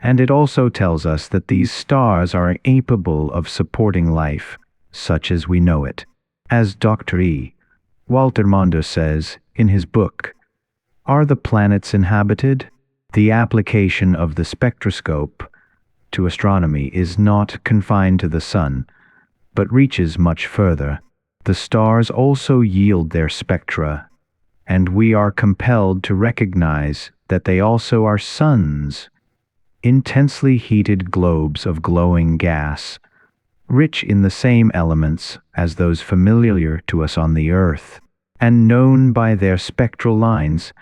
[SPEAKER 1] and it also tells us that these stars are capable of supporting life, such as we know it. As Dr. E. Walter Mondor says in his book, Are the Planets Inhabited? The application of the spectroscope to astronomy is not confined to the Sun, but reaches much further. The stars also yield their spectra, and we are compelled to recognize that they also are suns, intensely heated globes of glowing gas, rich in the same elements as those familiar to us on the Earth, and known by their spectral lines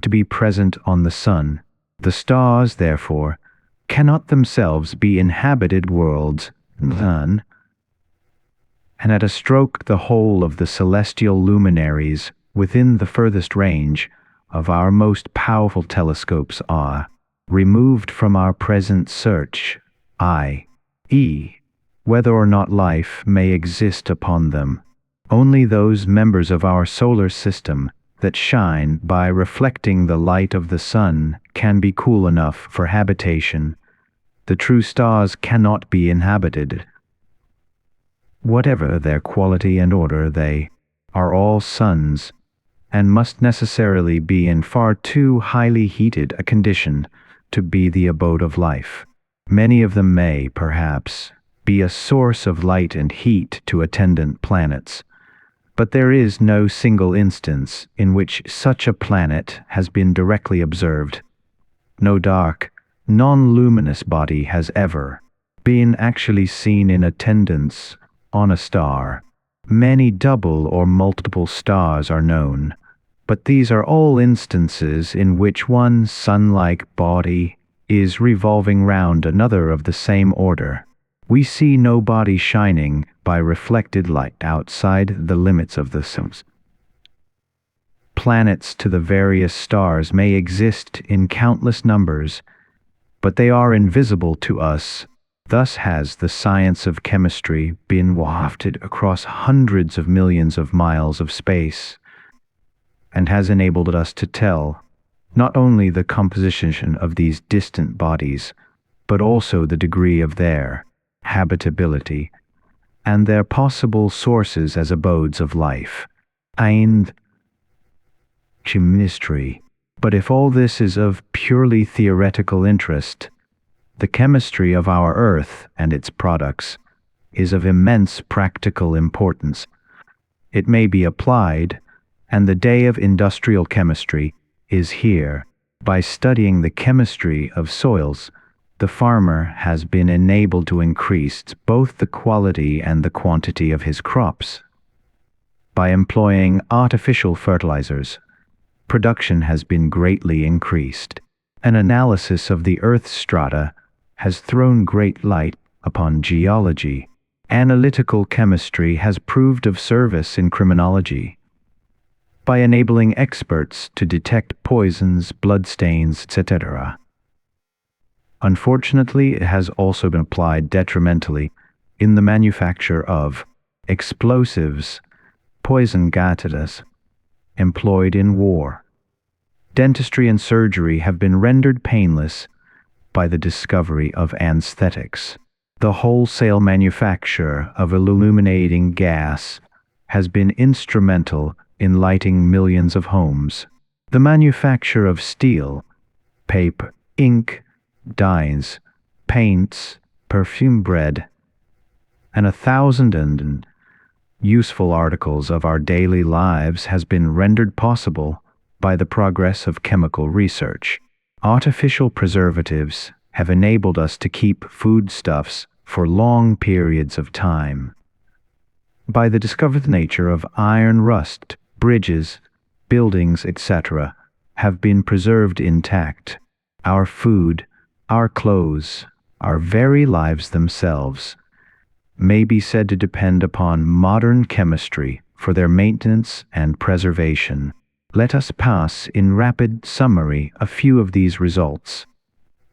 [SPEAKER 1] to be present on the Sun. The stars, therefore, cannot themselves be inhabited worlds, and at a stroke the whole of the celestial luminaries within the furthest range of our most powerful telescopes are removed from our present search, i.e., whether or not life may exist upon them. Only those members of our solar system that shine by reflecting the light of the sun can be cool enough for habitation. The true stars cannot be inhabited. Whatever their quality and order, they are all suns, and must necessarily be in far too highly heated a condition to be the abode of life. Many of them may, perhaps, be a source of light and heat to attendant planets, but there is no single instance in which such a planet has been directly observed. No dark, non-luminous body has ever been actually seen in attendance on a star. Many double or multiple stars are known, but these are all instances in which one sun-like body is revolving round another of the same order. We see no body shining by reflected light outside the limits of the sun. Planets to the various stars may exist in countless numbers, but they are invisible to us. Thus has the science of chemistry been wafted across hundreds of millions of miles of space, and has enabled us to tell not only the composition of these distant bodies, but also the degree of their habitability and their possible sources as abodes of life. And chemistry. But if all this is of purely theoretical interest, The chemistry of our Earth and its products is of immense practical importance. It may be applied, and the day of industrial chemistry is here. By studying the chemistry of soils, the farmer has been enabled to increase both the quality and the quantity of his crops. By employing artificial fertilizers, production has been greatly increased. An analysis of the Earth's strata has thrown great light upon geology. Analytical chemistry has proved of service in criminology by enabling experts to detect poisons, bloodstains, etc. Unfortunately, it has also been applied detrimentally in the manufacture of explosives, poison gases, employed in war. Dentistry and surgery have been rendered painless by the discovery of anesthetics. The wholesale manufacture of illuminating gas has been instrumental in lighting millions of homes. The manufacture of steel, paper, ink, dyes, paints, perfume, bread, and 1,000 useful articles of our daily lives has been rendered possible by the progress of chemical research. Artificial preservatives have enabled us to keep foodstuffs for long periods of time. By the discovered nature of iron rust, bridges, buildings, etc., have been preserved intact. Our food, our clothes, our very lives themselves may be said to depend upon modern chemistry for their maintenance and preservation. Let us pass in rapid summary a few of these results.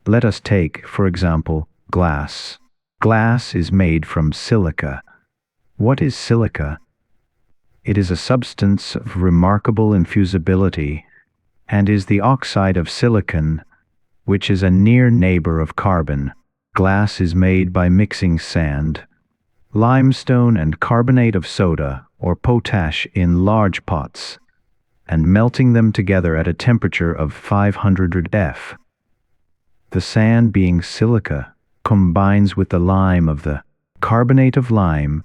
[SPEAKER 1] Let us take, for example, glass. Glass is made from silica. What is silica? It is a substance of remarkable infusibility and is the oxide of silicon, which is a near neighbor of carbon. Glass is made by mixing sand, limestone, and carbonate of soda or potash in large pots and melting them together at a temperature of 500 F. The sand, being silica, combines with the lime of the carbonate of lime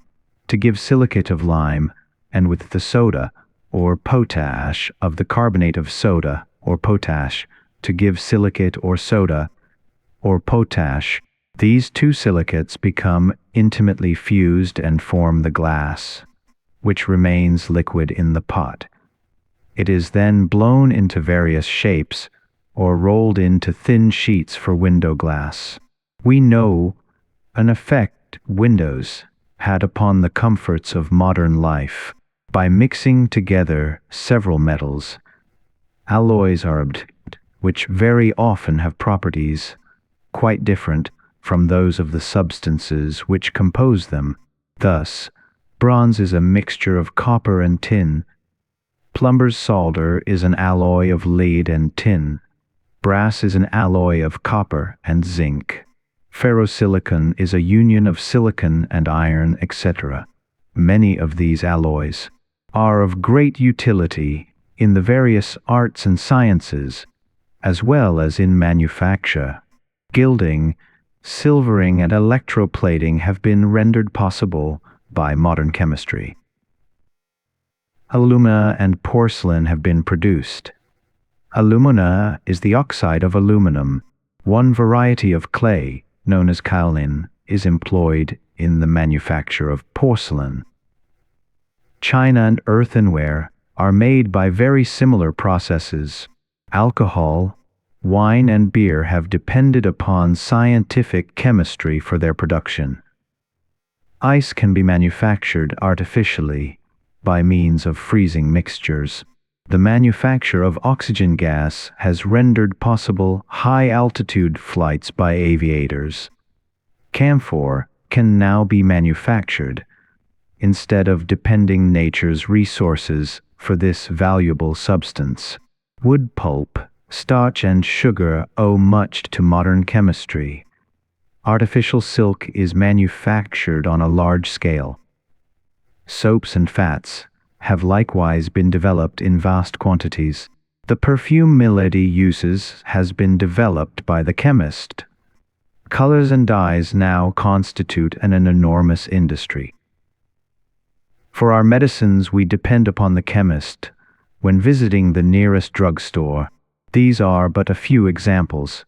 [SPEAKER 1] to give silicate of lime, and with the soda or potash of the carbonate of soda or potash to give silicate or soda or potash. These two silicates become intimately fused and form the glass, which remains liquid in the pot. It is then blown into various shapes or rolled into thin sheets for window glass. We know an effect windows had upon the comforts of modern life. By mixing together several metals, alloys are obtained, which very often have properties quite different from those of the substances which compose them. Thus, bronze is a mixture of copper and tin. Plumber's solder is an alloy of lead and tin. Brass is an alloy of copper and zinc. Ferrosilicon is a union of silicon and iron, etc. Many of these alloys are of great utility in the various arts and sciences, as well as in manufacture. Gilding, silvering, and electroplating have been rendered possible by modern chemistry. Alumina and porcelain have been produced. Alumina is the oxide of aluminum. One variety of clay, known as kaolin, is employed in the manufacture of porcelain. China and earthenware are made by very similar processes. Alcohol, wine, and beer have depended upon scientific chemistry for their production. Ice can be manufactured artificially by means of freezing mixtures. The manufacture of oxygen gas has rendered possible high-altitude flights by aviators. Camphor can now be manufactured, instead of depending nature's resources for this valuable substance. Wood pulp, starch, and sugar owe much to modern chemistry. Artificial silk is manufactured on a large scale. Soaps and fats have likewise been developed in vast quantities. The perfume melody uses has been developed by the chemist. Colors and dyes now constitute an enormous industry. For our medicines, we depend upon the chemist. When visiting the nearest drugstore, these are but a few examples,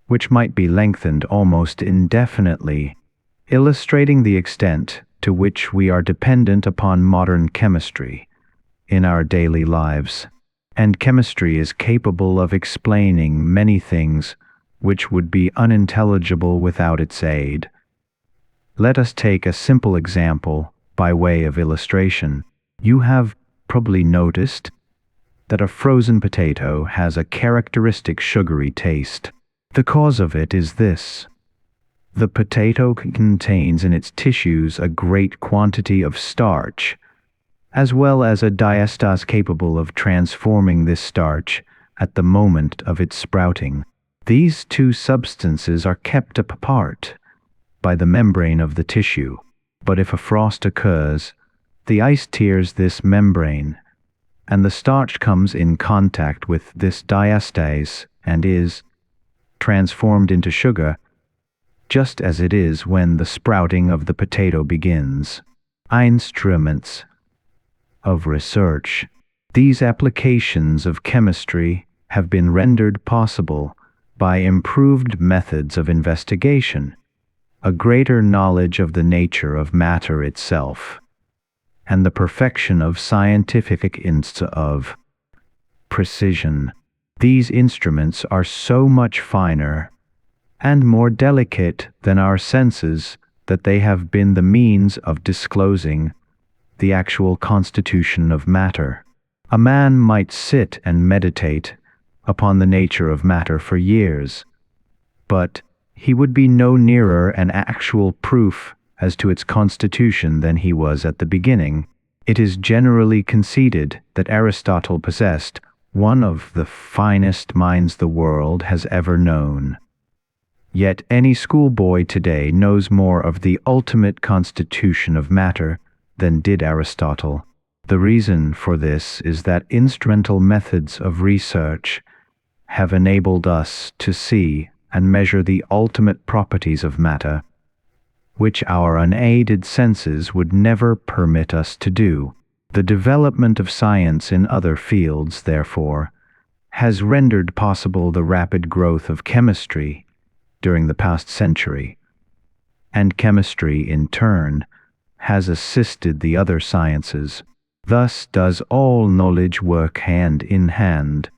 [SPEAKER 1] which might be lengthened almost indefinitely, illustrating the extent to which we are dependent upon modern chemistry in our daily lives. And chemistry is capable of explaining many things which would be unintelligible without its aid. Let us take a simple example by way of illustration. You have probably noticed that a frozen potato has a characteristic sugary taste. The cause of it is this: the potato contains in its tissues a great quantity of starch, as well as a diastase capable of transforming this starch at the moment of its sprouting. These two substances are kept apart by the membrane of the tissue, but if a frost occurs, the ice tears this membrane, and the starch comes in contact with this diastase and is transformed into sugar, just as it is when the sprouting of the potato begins. Instruments of research. These applications of chemistry have been rendered possible by improved methods of investigation, a greater knowledge of the nature of matter itself, and the perfection of scientific instruments of precision. These instruments are so much finer and more delicate than our senses that they have been the means of disclosing the actual constitution of matter. A man might sit and meditate upon the nature of matter for years, but he would be no nearer an actual proof as to its constitution than he was at the beginning. It is generally conceded that Aristotle possessed one of the finest minds the world has ever known. Yet any schoolboy today knows more of the ultimate constitution of matter than did Aristotle. The reason for this is that instrumental methods of research have enabled us to see and measure the ultimate properties of matter, which our unaided senses would never permit us to do. The development of science in other fields, therefore, has rendered possible the rapid growth of chemistry during the past century, and chemistry, in turn, has assisted the other sciences. Thus does all knowledge work hand in hand.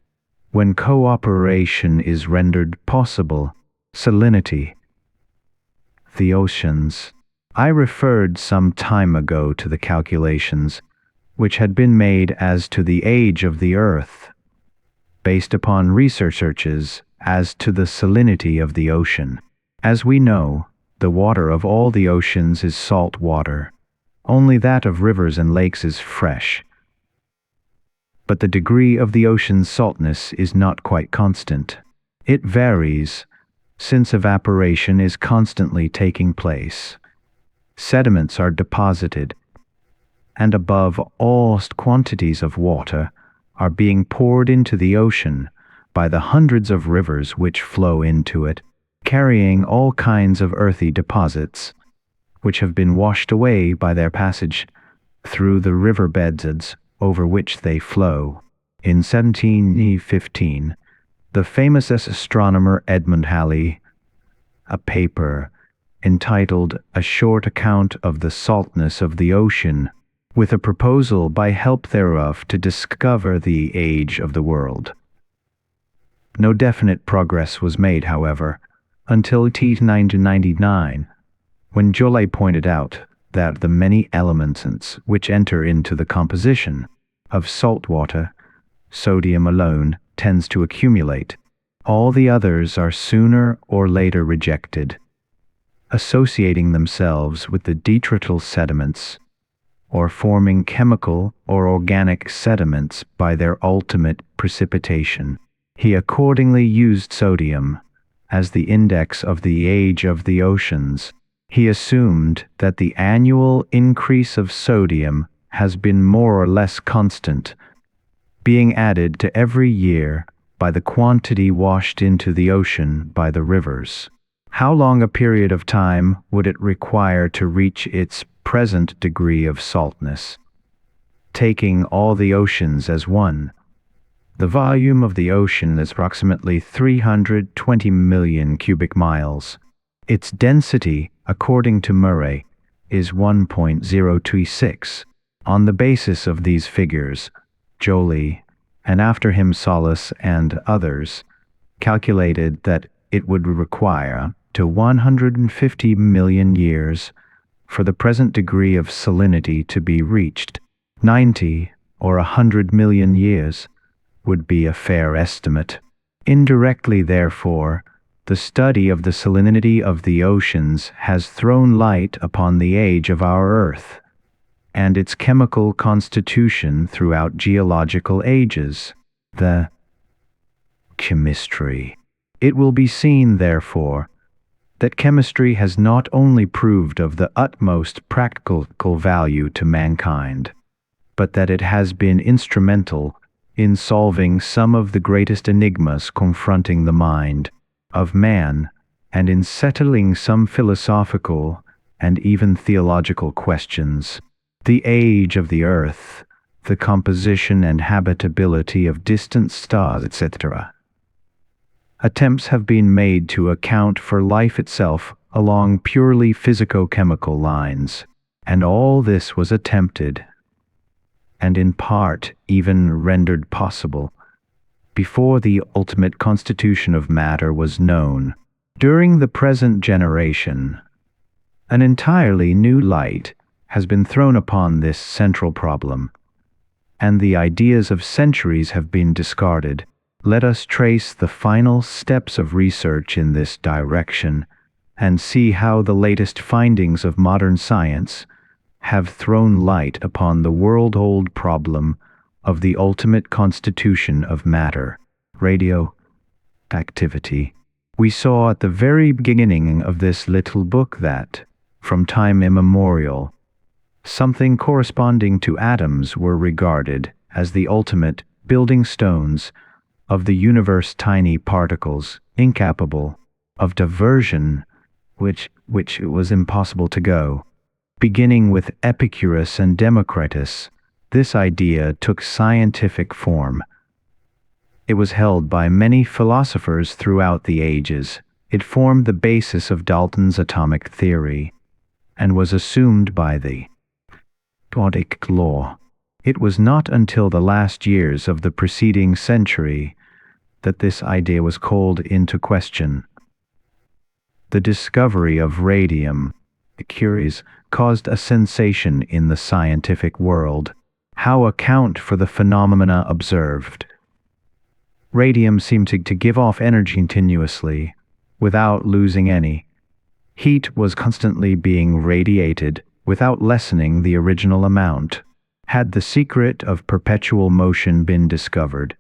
[SPEAKER 1] When cooperation is rendered possible, salinity, the oceans. I referred some time ago to the calculations which had been made as to the age of the Earth, based upon researches as to the salinity of the ocean. As we know, the water of all the oceans is salt water. Only that of rivers and lakes is fresh. But the degree of the ocean's saltness is not quite constant. It varies, since evaporation is constantly taking place. Sediments are deposited, and above all, quantities of water are being poured into the ocean by the hundreds of rivers which flow into it, carrying all kinds of earthy deposits, which have been washed away by their passage through the riverbeds over which they flow. In 1715, the famous astronomer Edmund Halley, a paper entitled A Short Account of the Saltness of the Ocean, with a proposal by help thereof to discover the age of the world. No definite progress was made, however, until 1999, when Joly pointed out that the many elements which enter into the composition of salt water, sodium alone tends to accumulate. All the others are sooner or later rejected, associating themselves with the detrital sediments, or forming chemical or organic sediments by their ultimate precipitation. He accordingly used sodium as the index of the age of the oceans. He assumed that the annual increase of sodium has been more or less constant, being added to every year by the quantity washed into the ocean by the rivers. How long a period of time would it require to reach its present degree of saltness? Taking all the oceans as one, the volume of the ocean is approximately 320 million cubic miles. Its density, according to Murray, is 1.026. On the basis of these figures, Joly, and after him Solis and others, calculated that it would require to 150 million years for the present degree of salinity to be reached. 90 or 100 million years would be a fair estimate. Indirectly, therefore, the study of the salinity of the oceans has thrown light upon the age of our Earth and its chemical constitution throughout geological ages, the chemistry. It will be seen, therefore, that chemistry has not only proved of the utmost practical value to mankind, but that it has been instrumental in solving some of the greatest enigmas confronting the mind of man, and in settling some philosophical and even theological questions. The age of the earth, the composition and habitability of distant stars, etc. Attempts have been made to account for life itself along purely physico-chemical lines, and all this was attempted, and in part even rendered possible, before the ultimate constitution of matter was known. During the present generation, an entirely new light has been thrown upon this central problem, and the ideas of centuries have been discarded. Let us trace the final steps of research in this direction and see how the latest findings of modern science have thrown light upon the world-old problem of the ultimate constitution of matter, radioactivity. We saw at the very beginning of this little book that, from time immemorial, something corresponding to atoms were regarded as the ultimate building stones of the universe, tiny particles incapable of diversion, which it was impossible to go. Beginning with Epicurus and Democritus, this idea took scientific form. It was held by many philosophers throughout the ages. It formed the basis of Dalton's atomic theory, and was assumed by the periodic law. It was not until the last years of the preceding century that this idea was called into question. The discovery of radium, Curies, caused a sensation in the scientific world. How account for the phenomena observed? Radium seemed to give off energy continuously, without losing any. Heat was constantly being radiated, without lessening the original amount. Had the secret of perpetual motion been discovered?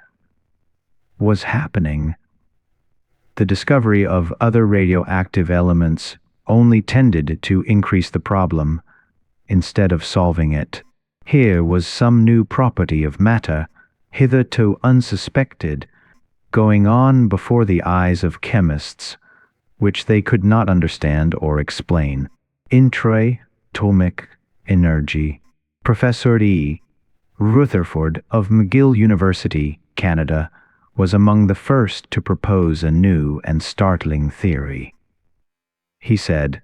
[SPEAKER 1] Was happening. The discovery of other radioactive elements only tended to increase the problem, instead of solving it. Here was some new property of matter, hitherto unsuspected, going on before the eyes of chemists, which they could not understand or explain. Intra-atomic energy. Professor E. Rutherford of McGill University, Canada, was among the first to propose a new and startling theory. He said,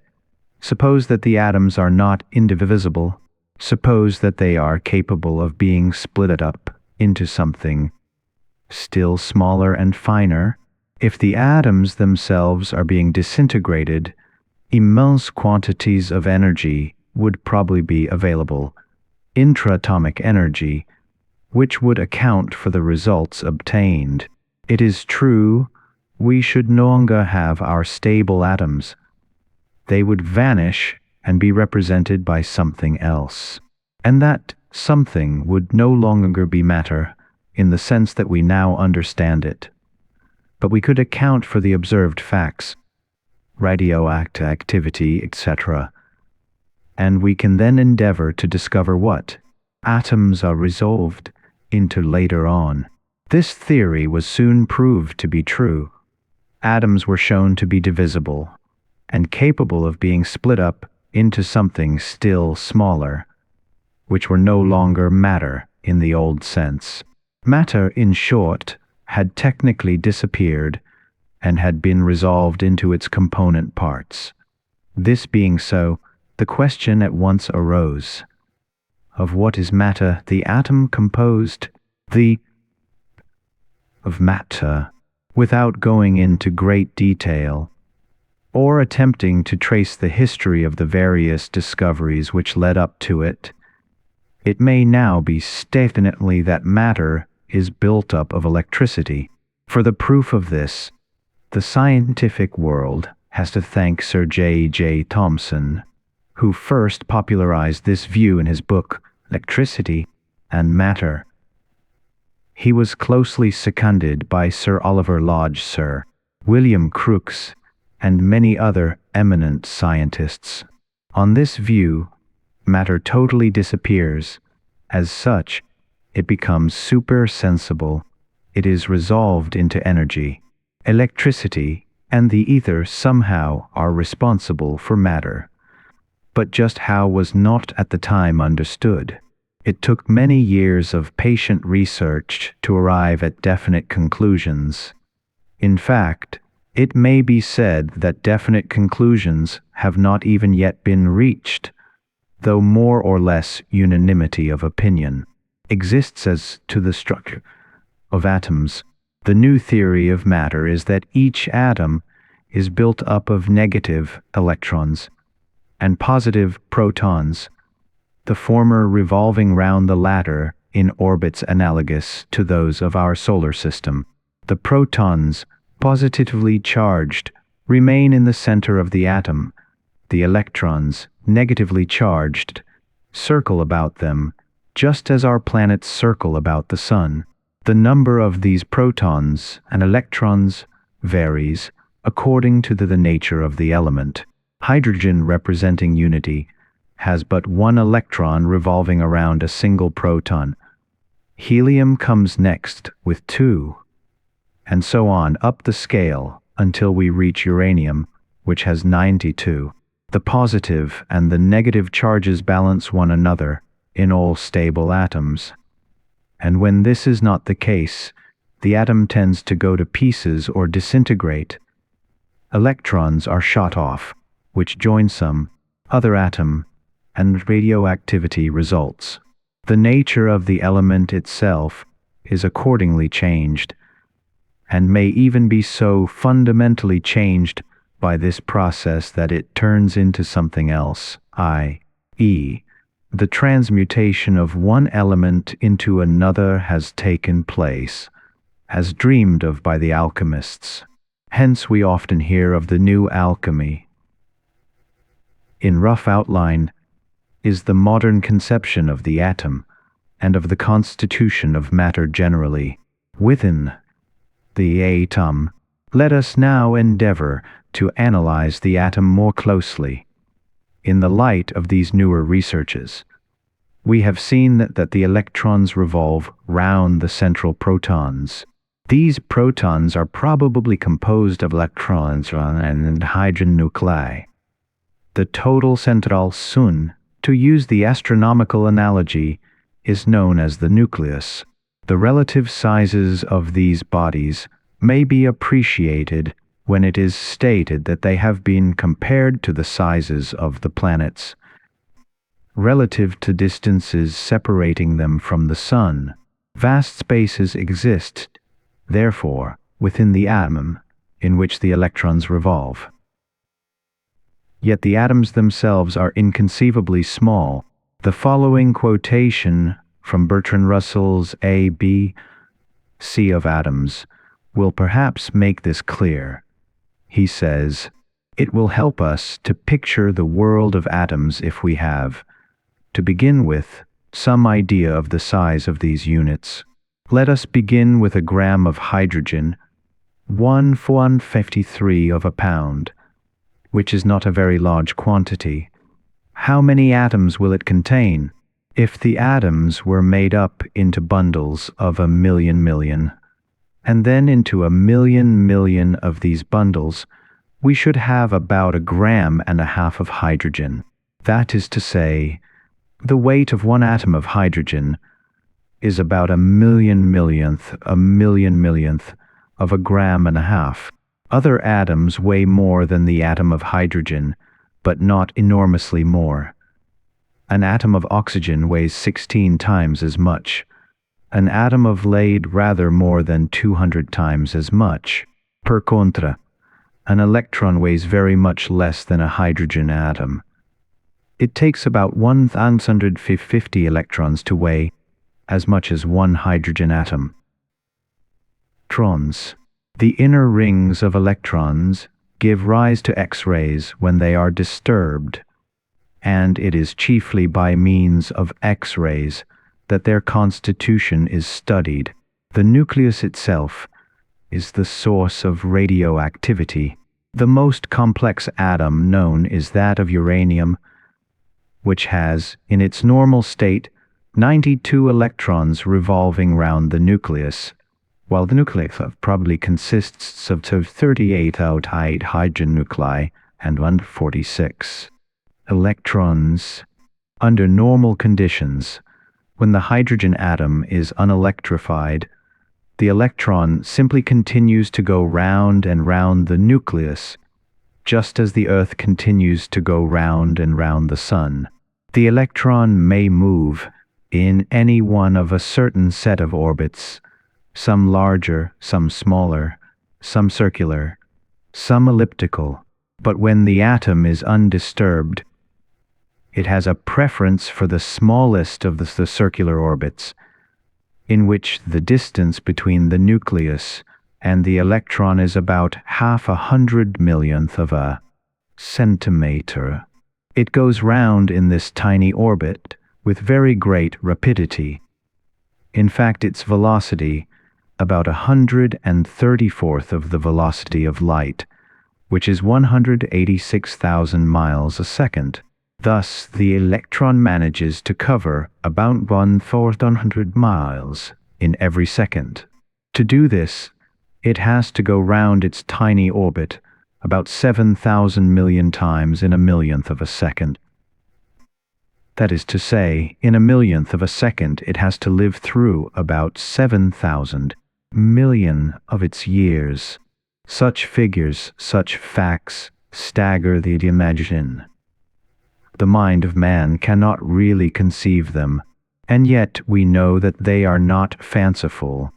[SPEAKER 1] "Suppose that the atoms are not indivisible. Suppose that they are capable of being split up into something still smaller and finer. If the atoms themselves are being disintegrated, immense quantities of energy would probably be available, intra-atomic energy, which would account for the results obtained. It is true, we should no longer have our stable atoms. They would vanish and be represented by something else. And that something would no longer be matter in the sense that we now understand it. But we could account for the observed facts, radioactivity, etc. And we can then endeavor to discover what atoms are resolved into later on. This theory was soon proved to be true. Atoms were shown to be divisible, and capable of being split up into something still smaller, which were no longer matter in the old sense. Matter, in short, had technically disappeared and had been resolved into its component parts. This being so, the question at once arose: of what is matter the atom composed? Of matter. Without going into great detail, or attempting to trace the history of the various discoveries which led up to it, it may now be definitely that matter is built up of electricity. For the proof of this, the scientific world has to thank Sir J. Thomson, who first popularized this view in his book, Electricity and Matter. He was closely seconded by Sir Oliver Lodge, Sir William Crookes, and many other eminent scientists. On this view, matter totally disappears. As such, it becomes supersensible. It is resolved into energy. Electricity and the ether somehow are responsible for matter. But just how was not at the time understood. It took many years of patient research to arrive at definite conclusions. In fact, it may be said that definite conclusions have not even yet been reached, though more or less unanimity of opinion exists as to the structure of atoms. The new theory of matter is that each atom is built up of negative electrons and positive protons, the former revolving round the latter in orbits analogous to those of our solar system. The protons, positively charged, remain in the center of the atom. The electrons, negatively charged, circle about them, just as our planets circle about the sun. The number of these protons and electrons varies according to the nature of the element. Hydrogen, representing unity, has but one electron revolving around a single proton. Helium comes next with 2, and so on up the scale until we reach uranium, which has 92. The positive and the negative charges balance one another in all stable atoms. And when this is not the case, the atom tends to go to pieces or disintegrate. Electrons are shot off, which join some other atom, and radioactivity results. The nature of the element itself is accordingly changed, and may even be so fundamentally changed by this process that it turns into something else, i.e., the transmutation of one element into another has taken place, as dreamed of by the alchemists. Hence we often hear of the new alchemy. In rough outline, is the modern conception of the atom and of the constitution of matter generally. Within the atom, let us now endeavor to analyze the atom more closely. In the light of these newer researches, we have seen that the electrons revolve round the central protons. These protons are probably composed of electrons and hydrogen nuclei. The total central sun, to use the astronomical analogy, is known as the nucleus. The relative sizes of these bodies may be appreciated when it is stated that they have been compared to the sizes of the planets, relative to distances separating them from the sun. Vast spaces exist, therefore, within the atom in which the electrons revolve. Yet the atoms themselves are inconceivably small. The following quotation from Bertrand Russell's A, B, C of atoms will perhaps make this clear. He says, "It will help us to picture the world of atoms if we have, to begin with, some idea of the size of these units. Let us begin with a gram of hydrogen, 1/153 of a pound, which is not a very large quantity. How many atoms will it contain? If the atoms were made up into bundles of 1,000,000,000, and then into 1,000,000,000 of these bundles we should have about 1.5 grams of hydrogen. That is to say, the weight of one atom of hydrogen is about 1 millionth of 1.5 grams. Other atoms weigh more than the atom of hydrogen, but not enormously more. An atom of oxygen weighs 16 times as much. An atom of lead rather more than 200 times as much. Per contra, an electron weighs very much less than a hydrogen atom. It takes about 150 electrons to weigh as much as one hydrogen atom. Electrons. The inner rings of electrons give rise to X-rays when they are disturbed, and it is chiefly by means of X-rays that their constitution is studied. The nucleus itself is the source of radioactivity. The most complex atom known is that of uranium, which has, in its normal state, 92 electrons revolving round the nucleus, while the nucleus probably consists of 38 outright hydrogen nuclei and 146 electrons. Under normal conditions, when the hydrogen atom is unelectrified, the electron simply continues to go round and round the nucleus, just as the Earth continues to go round and round the Sun. The electron may move in any one of a certain set of orbits, some larger, some smaller, some circular, some elliptical, but when the atom is undisturbed, it has a preference for the smallest of the circular orbits, in which the distance between the nucleus and the electron is about 0.5 millionth of a centimeter. It goes round in this tiny orbit with very great rapidity. In fact, its velocity, about 134th of the velocity of light, which is 186,000 miles a second. Thus, the electron manages to cover about 1,400 miles in every second. To do this, it has to go round its tiny orbit about 7,000 million times in a millionth of a second. That is to say, in a millionth of a second, it has to live through about 7,000 million of its years. Such figures, such facts, stagger the imagination. The mind of man cannot really conceive them, and yet we know that they are not fanciful.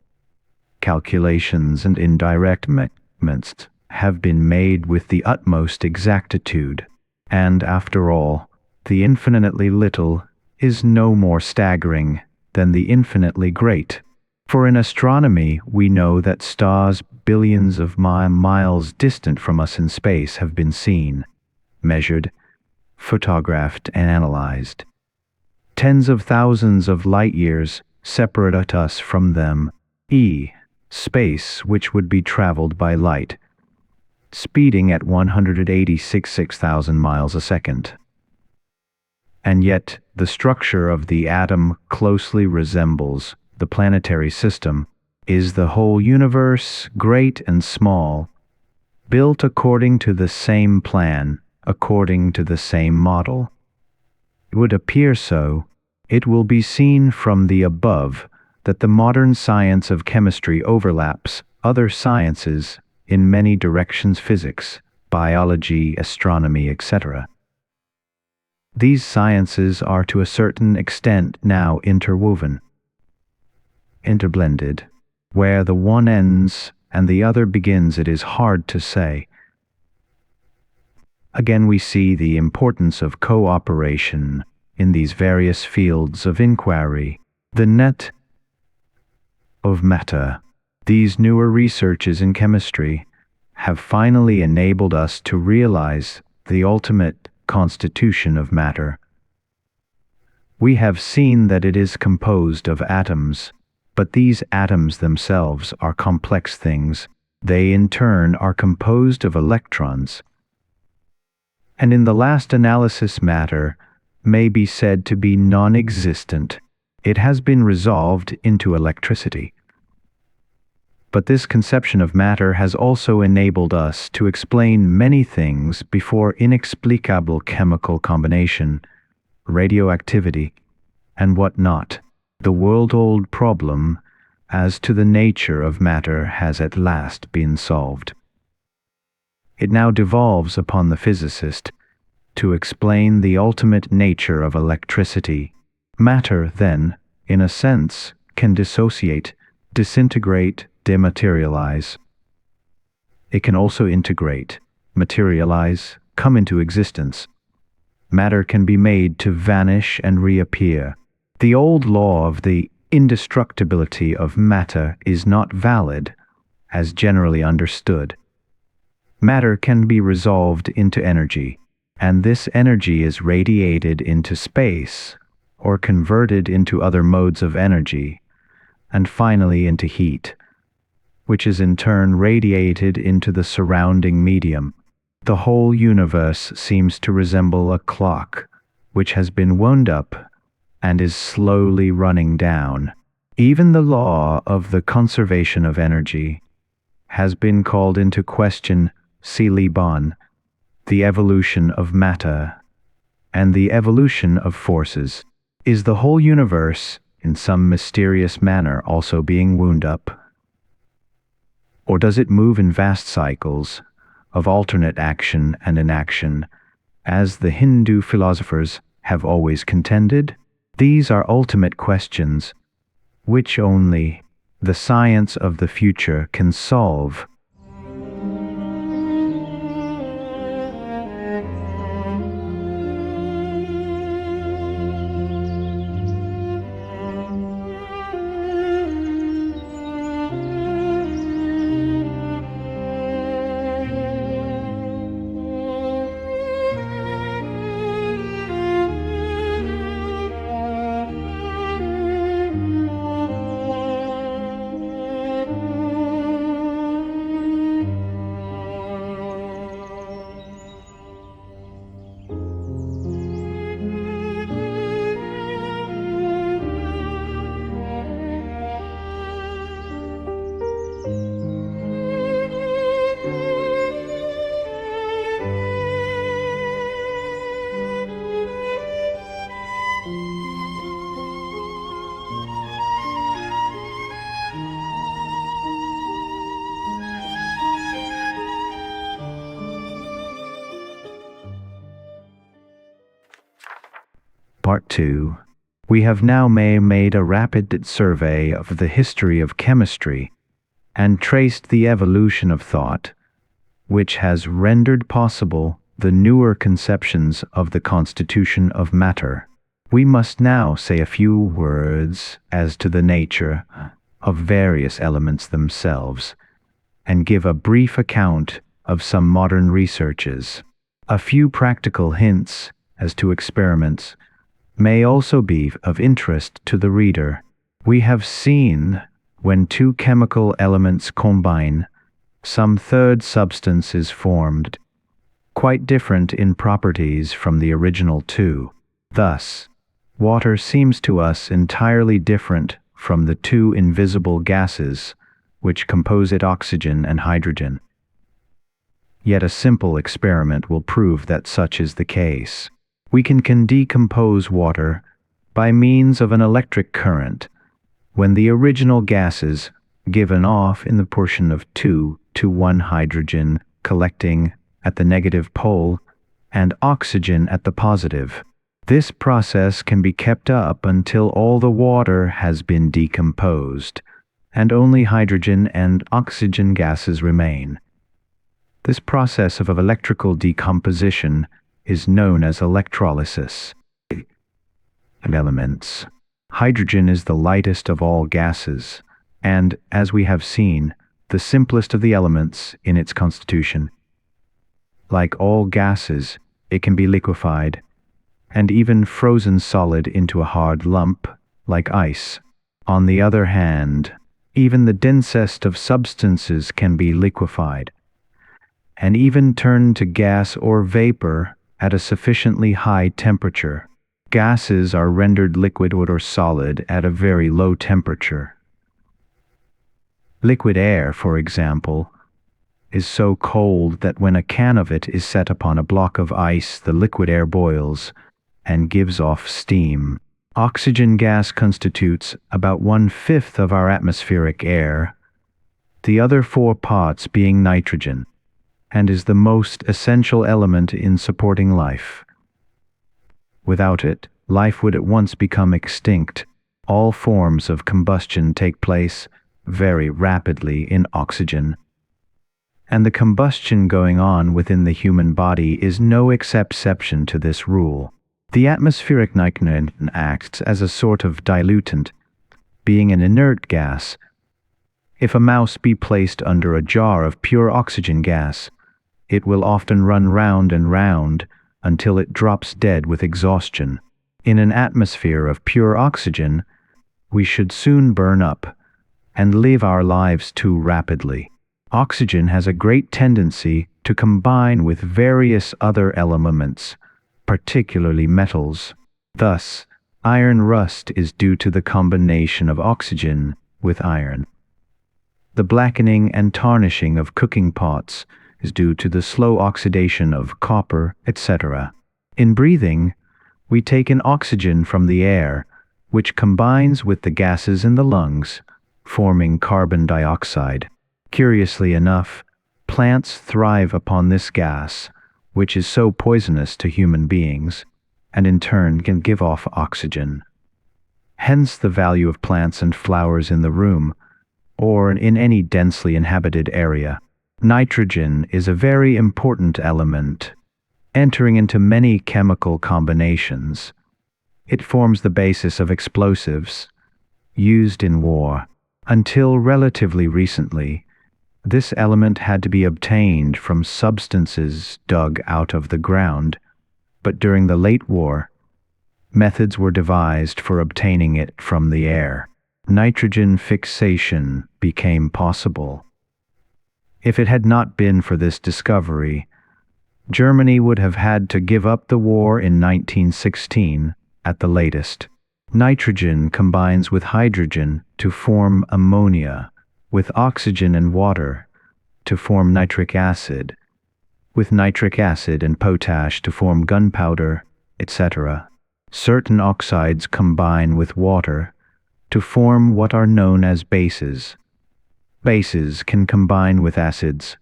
[SPEAKER 1] Calculations and indirect measurements have been made with the utmost exactitude, and after all, the infinitely little is no more staggering than the infinitely great. For in astronomy we know that stars billions of miles distant from us in space have been seen, measured, photographed, and analyzed. Tens of thousands of light years separate us from them, space which would be traveled by light, speeding at 186,000 miles a second. And yet, the structure of the atom closely resembles the planetary system. Is the whole universe, great and small, built according to the same plan, according to the same model? It would appear so. It will be seen from the above that the modern science of chemistry overlaps other sciences in many directions: physics, biology, astronomy, etc. These sciences are to a certain extent now interwoven, interblended. Where the one ends and the other begins, it is hard to say. Again, we see the importance of cooperation in these various fields of inquiry. The net of matter. These newer researches in chemistry have finally enabled us to realize the ultimate constitution of matter. We have seen that it is composed of atoms, but these atoms themselves are complex things. They in turn are composed of electrons. And in the last analysis, matter may be said to be non-existent. It has been resolved into electricity. But this conception of matter has also enabled us to explain many things before inexplicable chemical combination, radioactivity, and what not. The world-old problem as to the nature of matter has at last been solved. It now devolves upon the physicist to explain the ultimate nature of electricity. Matter, then, in a sense, can dissociate, disintegrate, dematerialize. It can also integrate, materialize, come into existence. Matter can be made to vanish and reappear. The old law of the indestructibility of matter is not valid, as generally understood. Matter can be resolved into energy, and this energy is radiated into space, or converted into other modes of energy, and finally into heat, which is in turn radiated into the surrounding medium. The whole universe seems to resemble a clock, which has been wound up and is slowly running down. Even the law of the conservation of energy has been called into question. See Bon, the evolution of matter, and the evolution of forces. Is the whole universe, in some mysterious manner, also being wound up? Or does it move in vast cycles of alternate action and inaction, as the Hindu philosophers have always contended? These are ultimate questions, which only the science of the future can solve. Part 2. We have now made a rapid survey of the history of chemistry and traced the evolution of thought, which has rendered possible the newer conceptions of the constitution of matter. We must now say a few words as to the nature of various elements themselves, and give a brief account of some modern researches. A few practical hints as to experiments may also be of interest to the reader. We have seen, when two chemical elements combine, some third substance is formed, quite different in properties from the original two. Thus, water seems to us entirely different from the two invisible gases which compose it, oxygen and hydrogen. Yet a simple experiment will prove that such is the case. We can decompose water by means of an electric current when the original gases given off in the portion of 2 to 1 hydrogen collecting at the negative pole and oxygen at the positive. This process can be kept up until all the water has been decomposed and only hydrogen and oxygen gases remain. This process of electrical decomposition is known as electrolysis. Elements. Hydrogen is the lightest of all gases, and, as we have seen, the simplest of the elements in its constitution. Like all gases, it can be liquefied, and even frozen solid into a hard lump, like ice. On the other hand, even the densest of substances can be liquefied, and even turned to gas or vapor at a sufficiently high temperature. Gases are rendered liquid or solid at a very low temperature. Liquid air, for example, is so cold that when a can of it is set upon a block of ice, the liquid air boils and gives off steam. Oxygen gas constitutes about 1/5 of our atmospheric air, the other 4 parts being nitrogen, and is the most essential element in supporting life. Without it, life would at once become extinct. All forms of combustion take place very rapidly in oxygen, and the combustion going on within the human body is no exception to this rule. The atmospheric nitrogen acts as a sort of diluent, being an inert gas. If a mouse be placed under a jar of pure oxygen gas, it will often run round and round until it drops dead with exhaustion. In an atmosphere of pure oxygen, we should soon burn up and live our lives too rapidly. Oxygen has a great tendency to combine with various other elements, particularly metals. Thus, iron rust is due to the combination of oxygen with iron. The blackening and tarnishing of cooking pots is due to the slow oxidation of copper, etc. In breathing, we take in oxygen from the air, which combines with the gases in the lungs, forming carbon dioxide. Curiously enough, plants thrive upon this gas, which is so poisonous to human beings, and in turn can give off oxygen. Hence the value of plants and flowers in the room, or in any densely inhabited area. Nitrogen is a very important element, entering into many chemical combinations. It forms the basis of explosives used in war. Until relatively recently, this element had to be obtained from substances dug out of the ground, but during the late war, methods were devised for obtaining it from the air. Nitrogen fixation became possible. If it had not been for this discovery, Germany would have had to give up the war in 1916 at the latest. Nitrogen combines with hydrogen to form ammonia, with oxygen and water to form nitric acid, with nitric acid and potash to form gunpowder, etc. Certain oxides combine with water to form what are known as bases. Bases can combine with acids,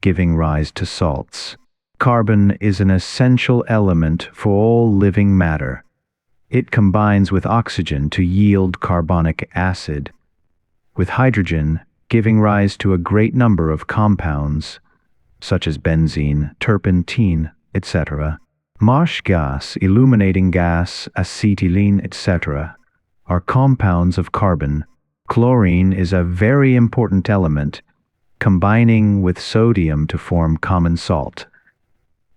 [SPEAKER 1] giving rise to salts. Carbon is an essential element for all living matter. It combines with oxygen to yield carbonic acid, with hydrogen giving rise to a great number of compounds, such as benzene, turpentine, etc. Marsh gas, illuminating gas, acetylene, etc. are compounds of carbon. Chlorine is a very important element, combining with sodium to form common salt.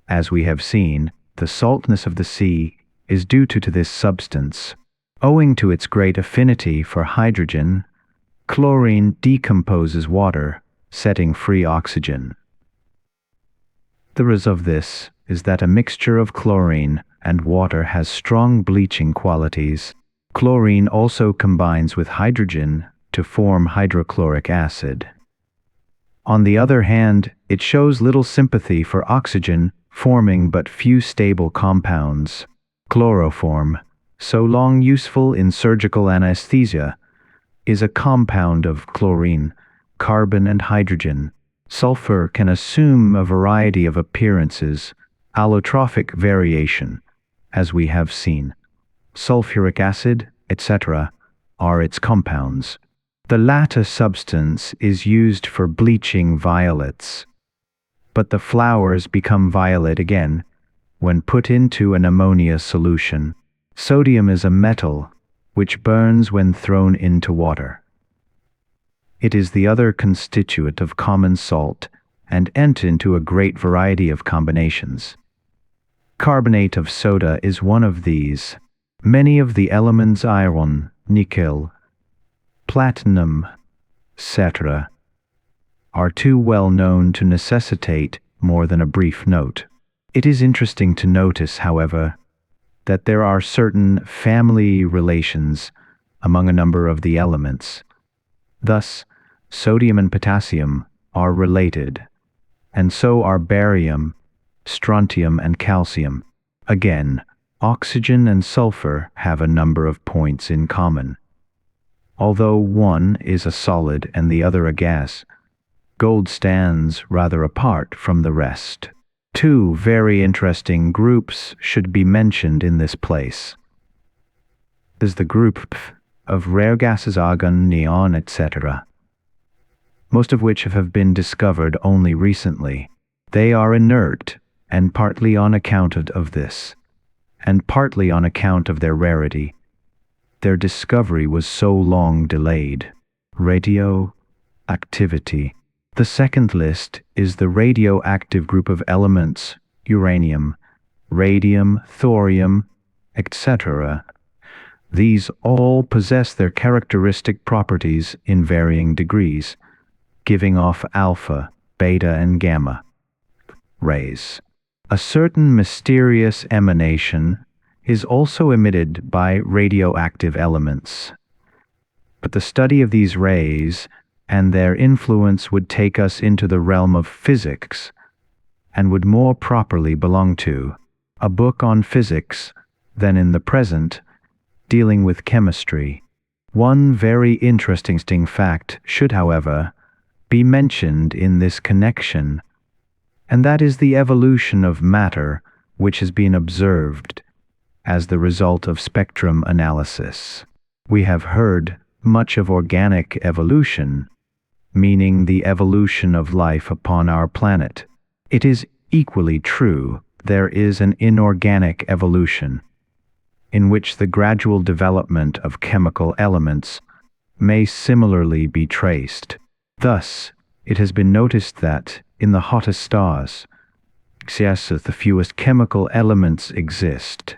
[SPEAKER 1] As we have seen, the saltness of the sea is due to this substance. Owing to its great affinity for hydrogen, chlorine decomposes water, setting free oxygen. The result of this is that a mixture of chlorine and water has strong bleaching qualities. Chlorine also combines with hydrogen to form hydrochloric acid. On the other hand, it shows little sympathy for oxygen, forming but few stable compounds. Chloroform, so long useful in surgical anesthesia, is a compound of chlorine, carbon, and hydrogen. Sulfur can assume a variety of appearances, allotrophic variation, as we have seen. Sulfuric acid, etc., are its compounds. The latter substance is used for bleaching violets, but the flowers become violet again when put into an ammonia solution. Sodium is a metal which burns when thrown into water. It is the other constituent of common salt and enters into a great variety of combinations. Carbonate of soda is one of these. Many of the elements iron, nickel, platinum, etc., are too well known to necessitate more than a brief note. It is interesting to notice, however, that there are certain family relations among a number of the elements. Thus, sodium and potassium, are related, and so are barium, strontium, and calcium. Again, oxygen and sulfur have a number of points in common. Although one is a solid and the other a gas, gold stands rather apart from the rest. Two very interesting groups should be mentioned in this place. There's the group of rare gases argon, neon, etc., most of which have been discovered only recently. They are inert, and partly on account of this, and partly on account of their rarity, their discovery was so long delayed. Radioactivity. The second list is the radioactive group of elements: uranium, radium, thorium, etc. These all possess their characteristic properties in varying degrees, giving off alpha, beta, and gamma rays. A certain mysterious emanation is also emitted by radioactive elements. But the study of these rays and their influence would take us into the realm of physics, and would more properly belong to a book on physics than in the present dealing with chemistry. One very interesting fact should, however, be mentioned in this connection, and that is the evolution of matter which has been observed as the result of spectrum analysis. We have heard much of organic evolution, meaning the evolution of life upon our planet. It is equally true there is an inorganic evolution, in which the gradual development of chemical elements may similarly be traced. Thus, it has been noticed that in the hottest stars, the fewest chemical elements exist.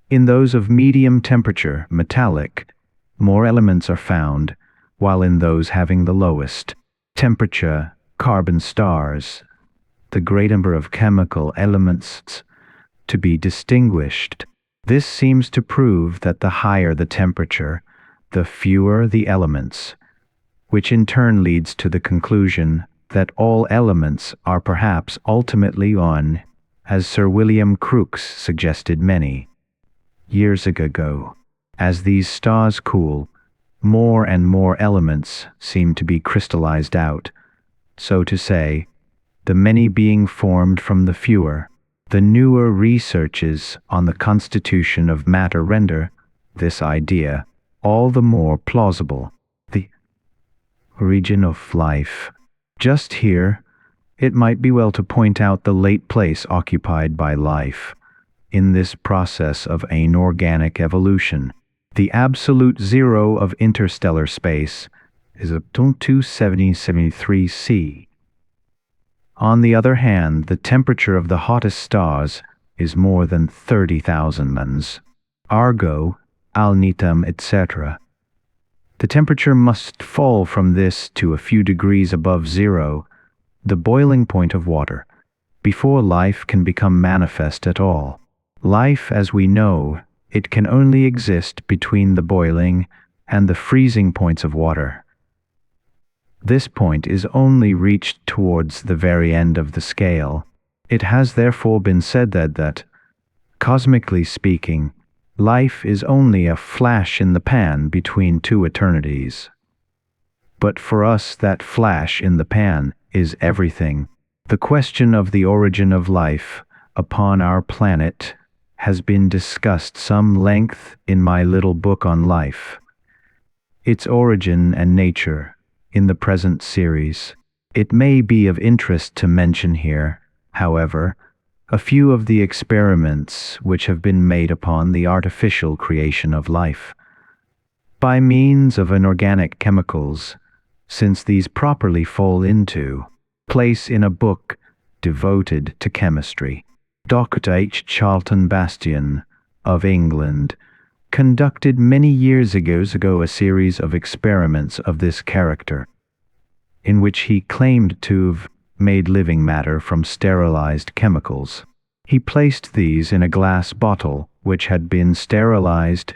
[SPEAKER 1] In those of medium temperature, metallic, more elements are found, while in those having the lowest temperature, carbon stars, the great number of chemical elements to be distinguished. This seems to prove that the higher the temperature, the fewer the elements, which in turn leads to the conclusion that all elements are perhaps ultimately one, as Sir William Crookes suggested many years ago. As these stars cool, more and more elements seem to be crystallized out, so to say, the many being formed from the fewer. The newer researches on the constitution of matter render this idea all the more plausible. The origin of life. Just here, it might be well to point out the late place occupied by life in this process of inorganic evolution. The absolute zero of interstellar space is a 273 C. On the other hand, the temperature of the hottest stars is more than 30,000 mans. Argo, alnitum, etc. The temperature must fall from this to a few degrees above zero, the boiling point of water, before life can become manifest at all. Life, as we know, it can only exist between the boiling and the freezing points of water. This point is only reached towards the very end of the scale. It has therefore been said that, cosmically speaking, life is only a flash in the pan between two eternities. But for us that flash in the pan is everything. The question of the origin of life upon our planet has been discussed some length in my little book on life, its origin and nature, in the present series. It may be of interest to mention here, however, a few of the experiments which have been made upon the artificial creation of life by means of inorganic chemicals, since these properly fall into place in a book devoted to chemistry. Dr. H. Charlton Bastian, of England, conducted many years ago a series of experiments of this character, in which he claimed to have made living matter from sterilized chemicals. He placed these in a glass bottle which had been sterilized.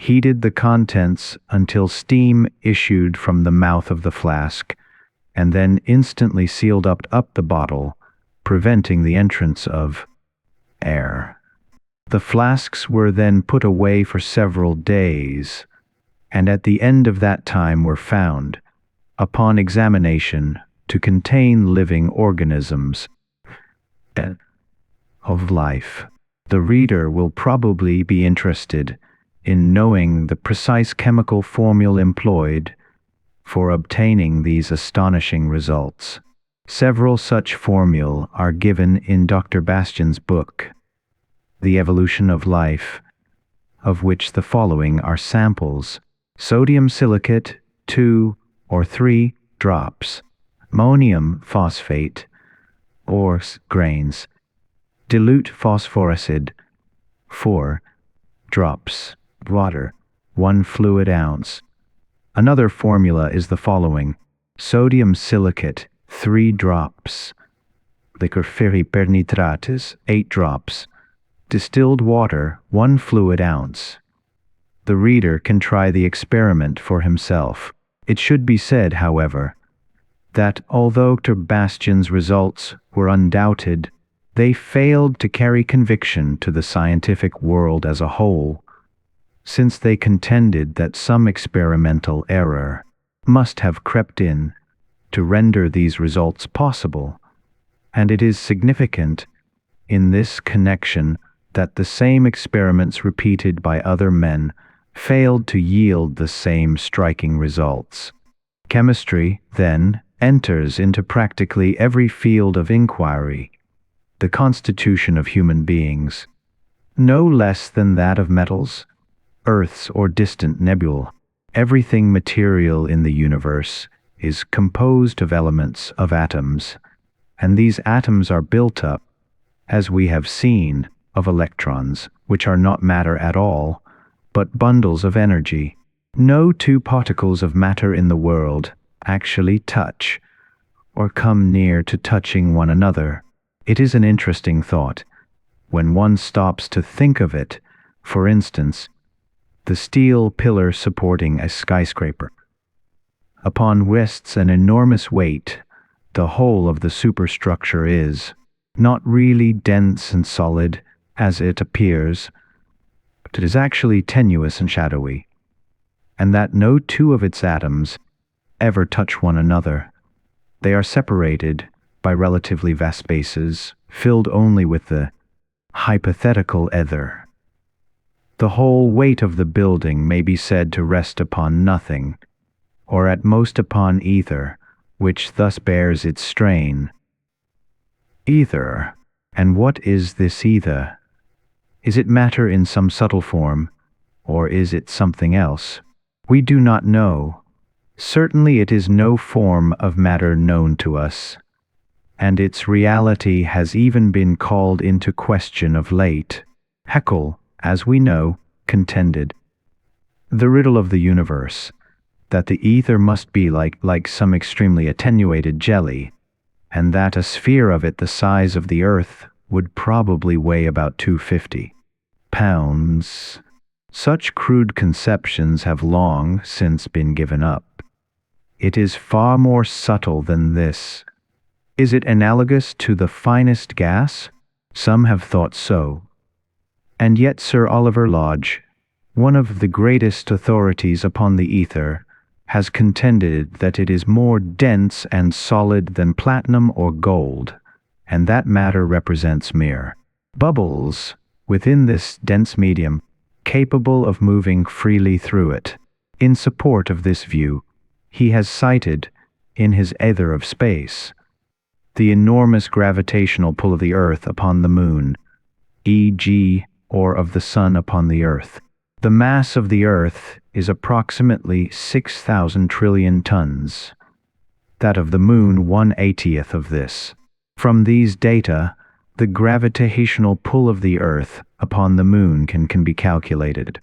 [SPEAKER 1] heated the contents until steam issued from the mouth of the flask, and then instantly sealed up the bottle, preventing the entrance of air. The flasks were then put away for several days, and at the end of that time were found, upon examination, to contain living organisms of life. The reader will probably be interested in knowing the precise chemical formula employed for obtaining these astonishing results. Several such formulae are given in Dr. Bastian's book, The Evolution of Life, of which the following are samples: sodium silicate, 2 or 3 drops, ammonium phosphate, or grains, dilute phosphorus acid, 4 drops, water, 1 fluid ounce. Another formula is the following: sodium silicate, 3 drops, liquor ferripernitratis, 8 drops, distilled water, 1 fluid ounce. The reader can try the experiment for himself. It should be said, however, that although Dr. Bastian's results were undoubted, they failed to carry conviction to the scientific world as a whole, since they contended that some experimental error must have crept in to render these results possible, and it is significant in this connection that the same experiments repeated by other men failed to yield the same striking results. Chemistry, then, enters into practically every field of inquiry. The constitution of human beings, no less than that of metals, earths, or distant nebulae. Everything material in the universe is composed of elements of atoms, and these atoms are built up, as we have seen, of electrons, which are not matter at all, but bundles of energy. No two particles of matter in the world actually touch, or come near to touching one another. It is an interesting thought, when one stops to think of it. For instance, the steel pillar supporting a skyscraper, upon rests an enormous weight. The whole of the superstructure is not really dense and solid as it appears, but it is actually tenuous and shadowy, and that no two of its atoms ever touch one another. They are separated by relatively vast spaces, filled only with the hypothetical ether. The whole weight of the building may be said to rest upon nothing, or at most upon ether, which thus bears its strain. Ether. And what is this ether? Is it matter in some subtle form, or is it something else? We do not know. Certainly it is no form of matter known to us, and its reality has even been called into question of late. Haeckel, as we know, contended the riddle of the universe, that the ether must be like some extremely attenuated jelly, and that a sphere of it the size of the earth would probably weigh about 250 pounds. Such crude conceptions have long since been given up. It is far more subtle than this. Is it analogous to the finest gas? Some have thought so. And yet Sir Oliver Lodge, one of the greatest authorities upon the ether, has contended that it is more dense and solid than platinum or gold, and that matter represents mere bubbles within this dense medium, capable of moving freely through it. In support of this view, he has cited, in his Ether of Space, the enormous gravitational pull of the Earth upon the Moon, e.g., or of the Sun upon the Earth. The mass of the Earth is approximately 6,000 trillion tons. That of the Moon 1/80th of this. From these data, the gravitational pull of the Earth upon the Moon can be calculated.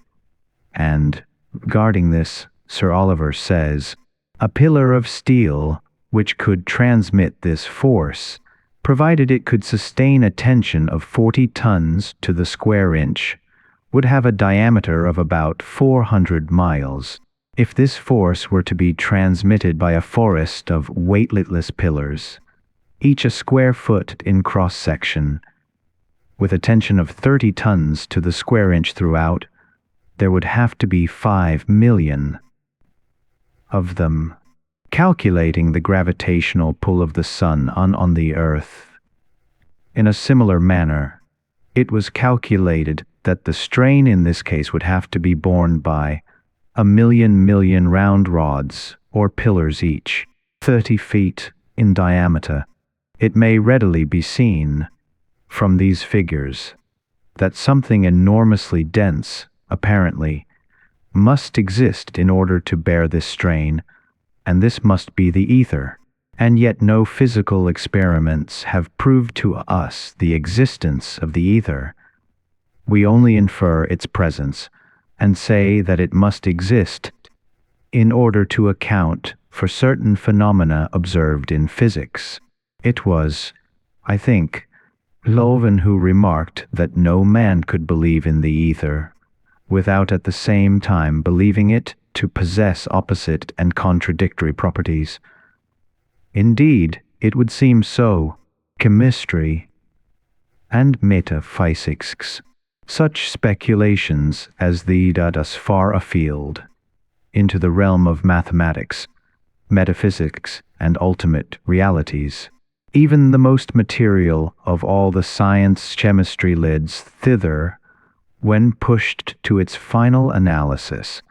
[SPEAKER 1] And, regarding this, Sir Oliver says, a pillar of steel which could transmit this force, provided it could sustain a tension of 40 tons to the square inch, would have a diameter of about 400 miles. If this force were to be transmitted by a forest of weightless pillars, each a square foot in cross-section, with a tension of 30 tons to the square inch throughout, there would have to be 5 million of them. Calculating the gravitational pull of the sun on the Earth in a similar manner, it was calculated that the strain in this case would have to be borne by a million round rods or pillars each, 30 feet in diameter. It may readily be seen from these figures that something enormously dense, apparently, must exist in order to bear this strain, and this must be the ether. And yet no physical experiments have proved to us the existence of the ether. We only infer its presence and say that it must exist in order to account for certain phenomena observed in physics. It was, I think, Loven who remarked that no man could believe in the ether without at the same time believing it to possess opposite and contradictory properties. Indeed, it would seem so. Chemistry and metaphysics, such speculations as these lead us far afield into the realm of mathematics, metaphysics, and ultimate realities. Even the most material of all the science chemistry leads thither when pushed to its final analysis.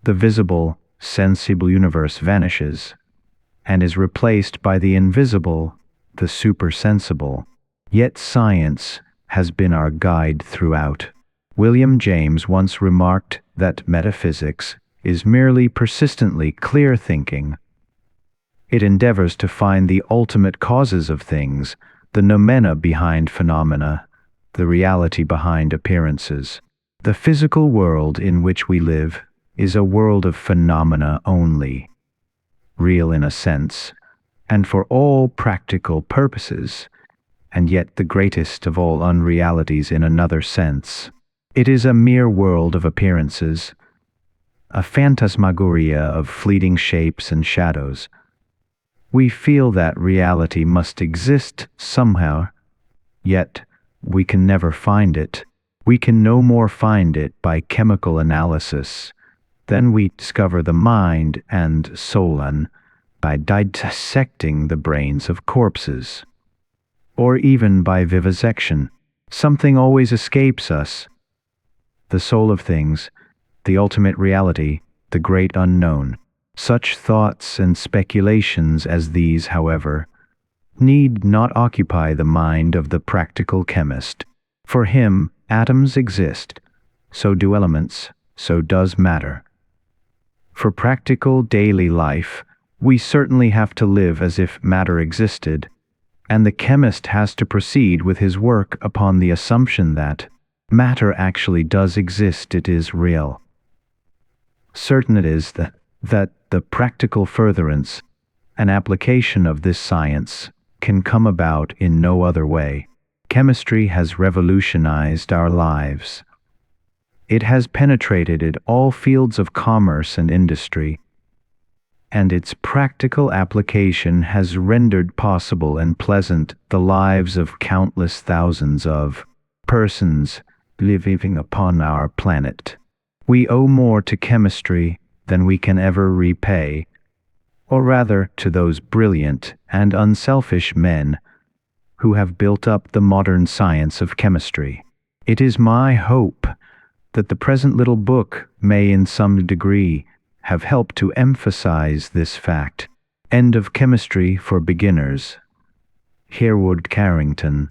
[SPEAKER 1] The visible, sensible universe vanishes and is replaced by the invisible, the supersensible. Yet science has been our guide throughout. William James once remarked that metaphysics is merely persistently clear thinking. It endeavors to find the ultimate causes of things, the noumena behind phenomena, the reality behind appearances. The physical world in which we live is a world of phenomena only, real in a sense, and for all practical purposes, and yet the greatest of all unrealities in another sense. It is a mere world of appearances, a phantasmagoria of fleeting shapes and shadows. We feel that reality must exist somehow, yet we can never find it. We can no more find it by chemical analysis than we discover the mind and soul by dissecting the brains of corpses, or even by vivisection. Something always escapes us. The soul of things, the ultimate reality, the great unknown. Such thoughts and speculations as these, however, need not occupy the mind of the practical chemist. For him, atoms exist, so do elements, so does matter. For practical daily life, we certainly have to live as if matter existed, and the chemist has to proceed with his work upon the assumption that matter actually does exist, it is real. Certain it is that the practical furtherance and application of this science can come about in no other way. Chemistry has revolutionized our lives. It has penetrated all fields of commerce and industry, and its practical application has rendered possible and pleasant the lives of countless thousands of persons living upon our planet. We owe more to chemistry than we can ever repay, or rather to those brilliant and unselfish men who have built up the modern science of chemistry. It is my hope that the present little book may in some degree have helped to emphasize this fact. End of Chemistry for Beginners. Hereward Carrington.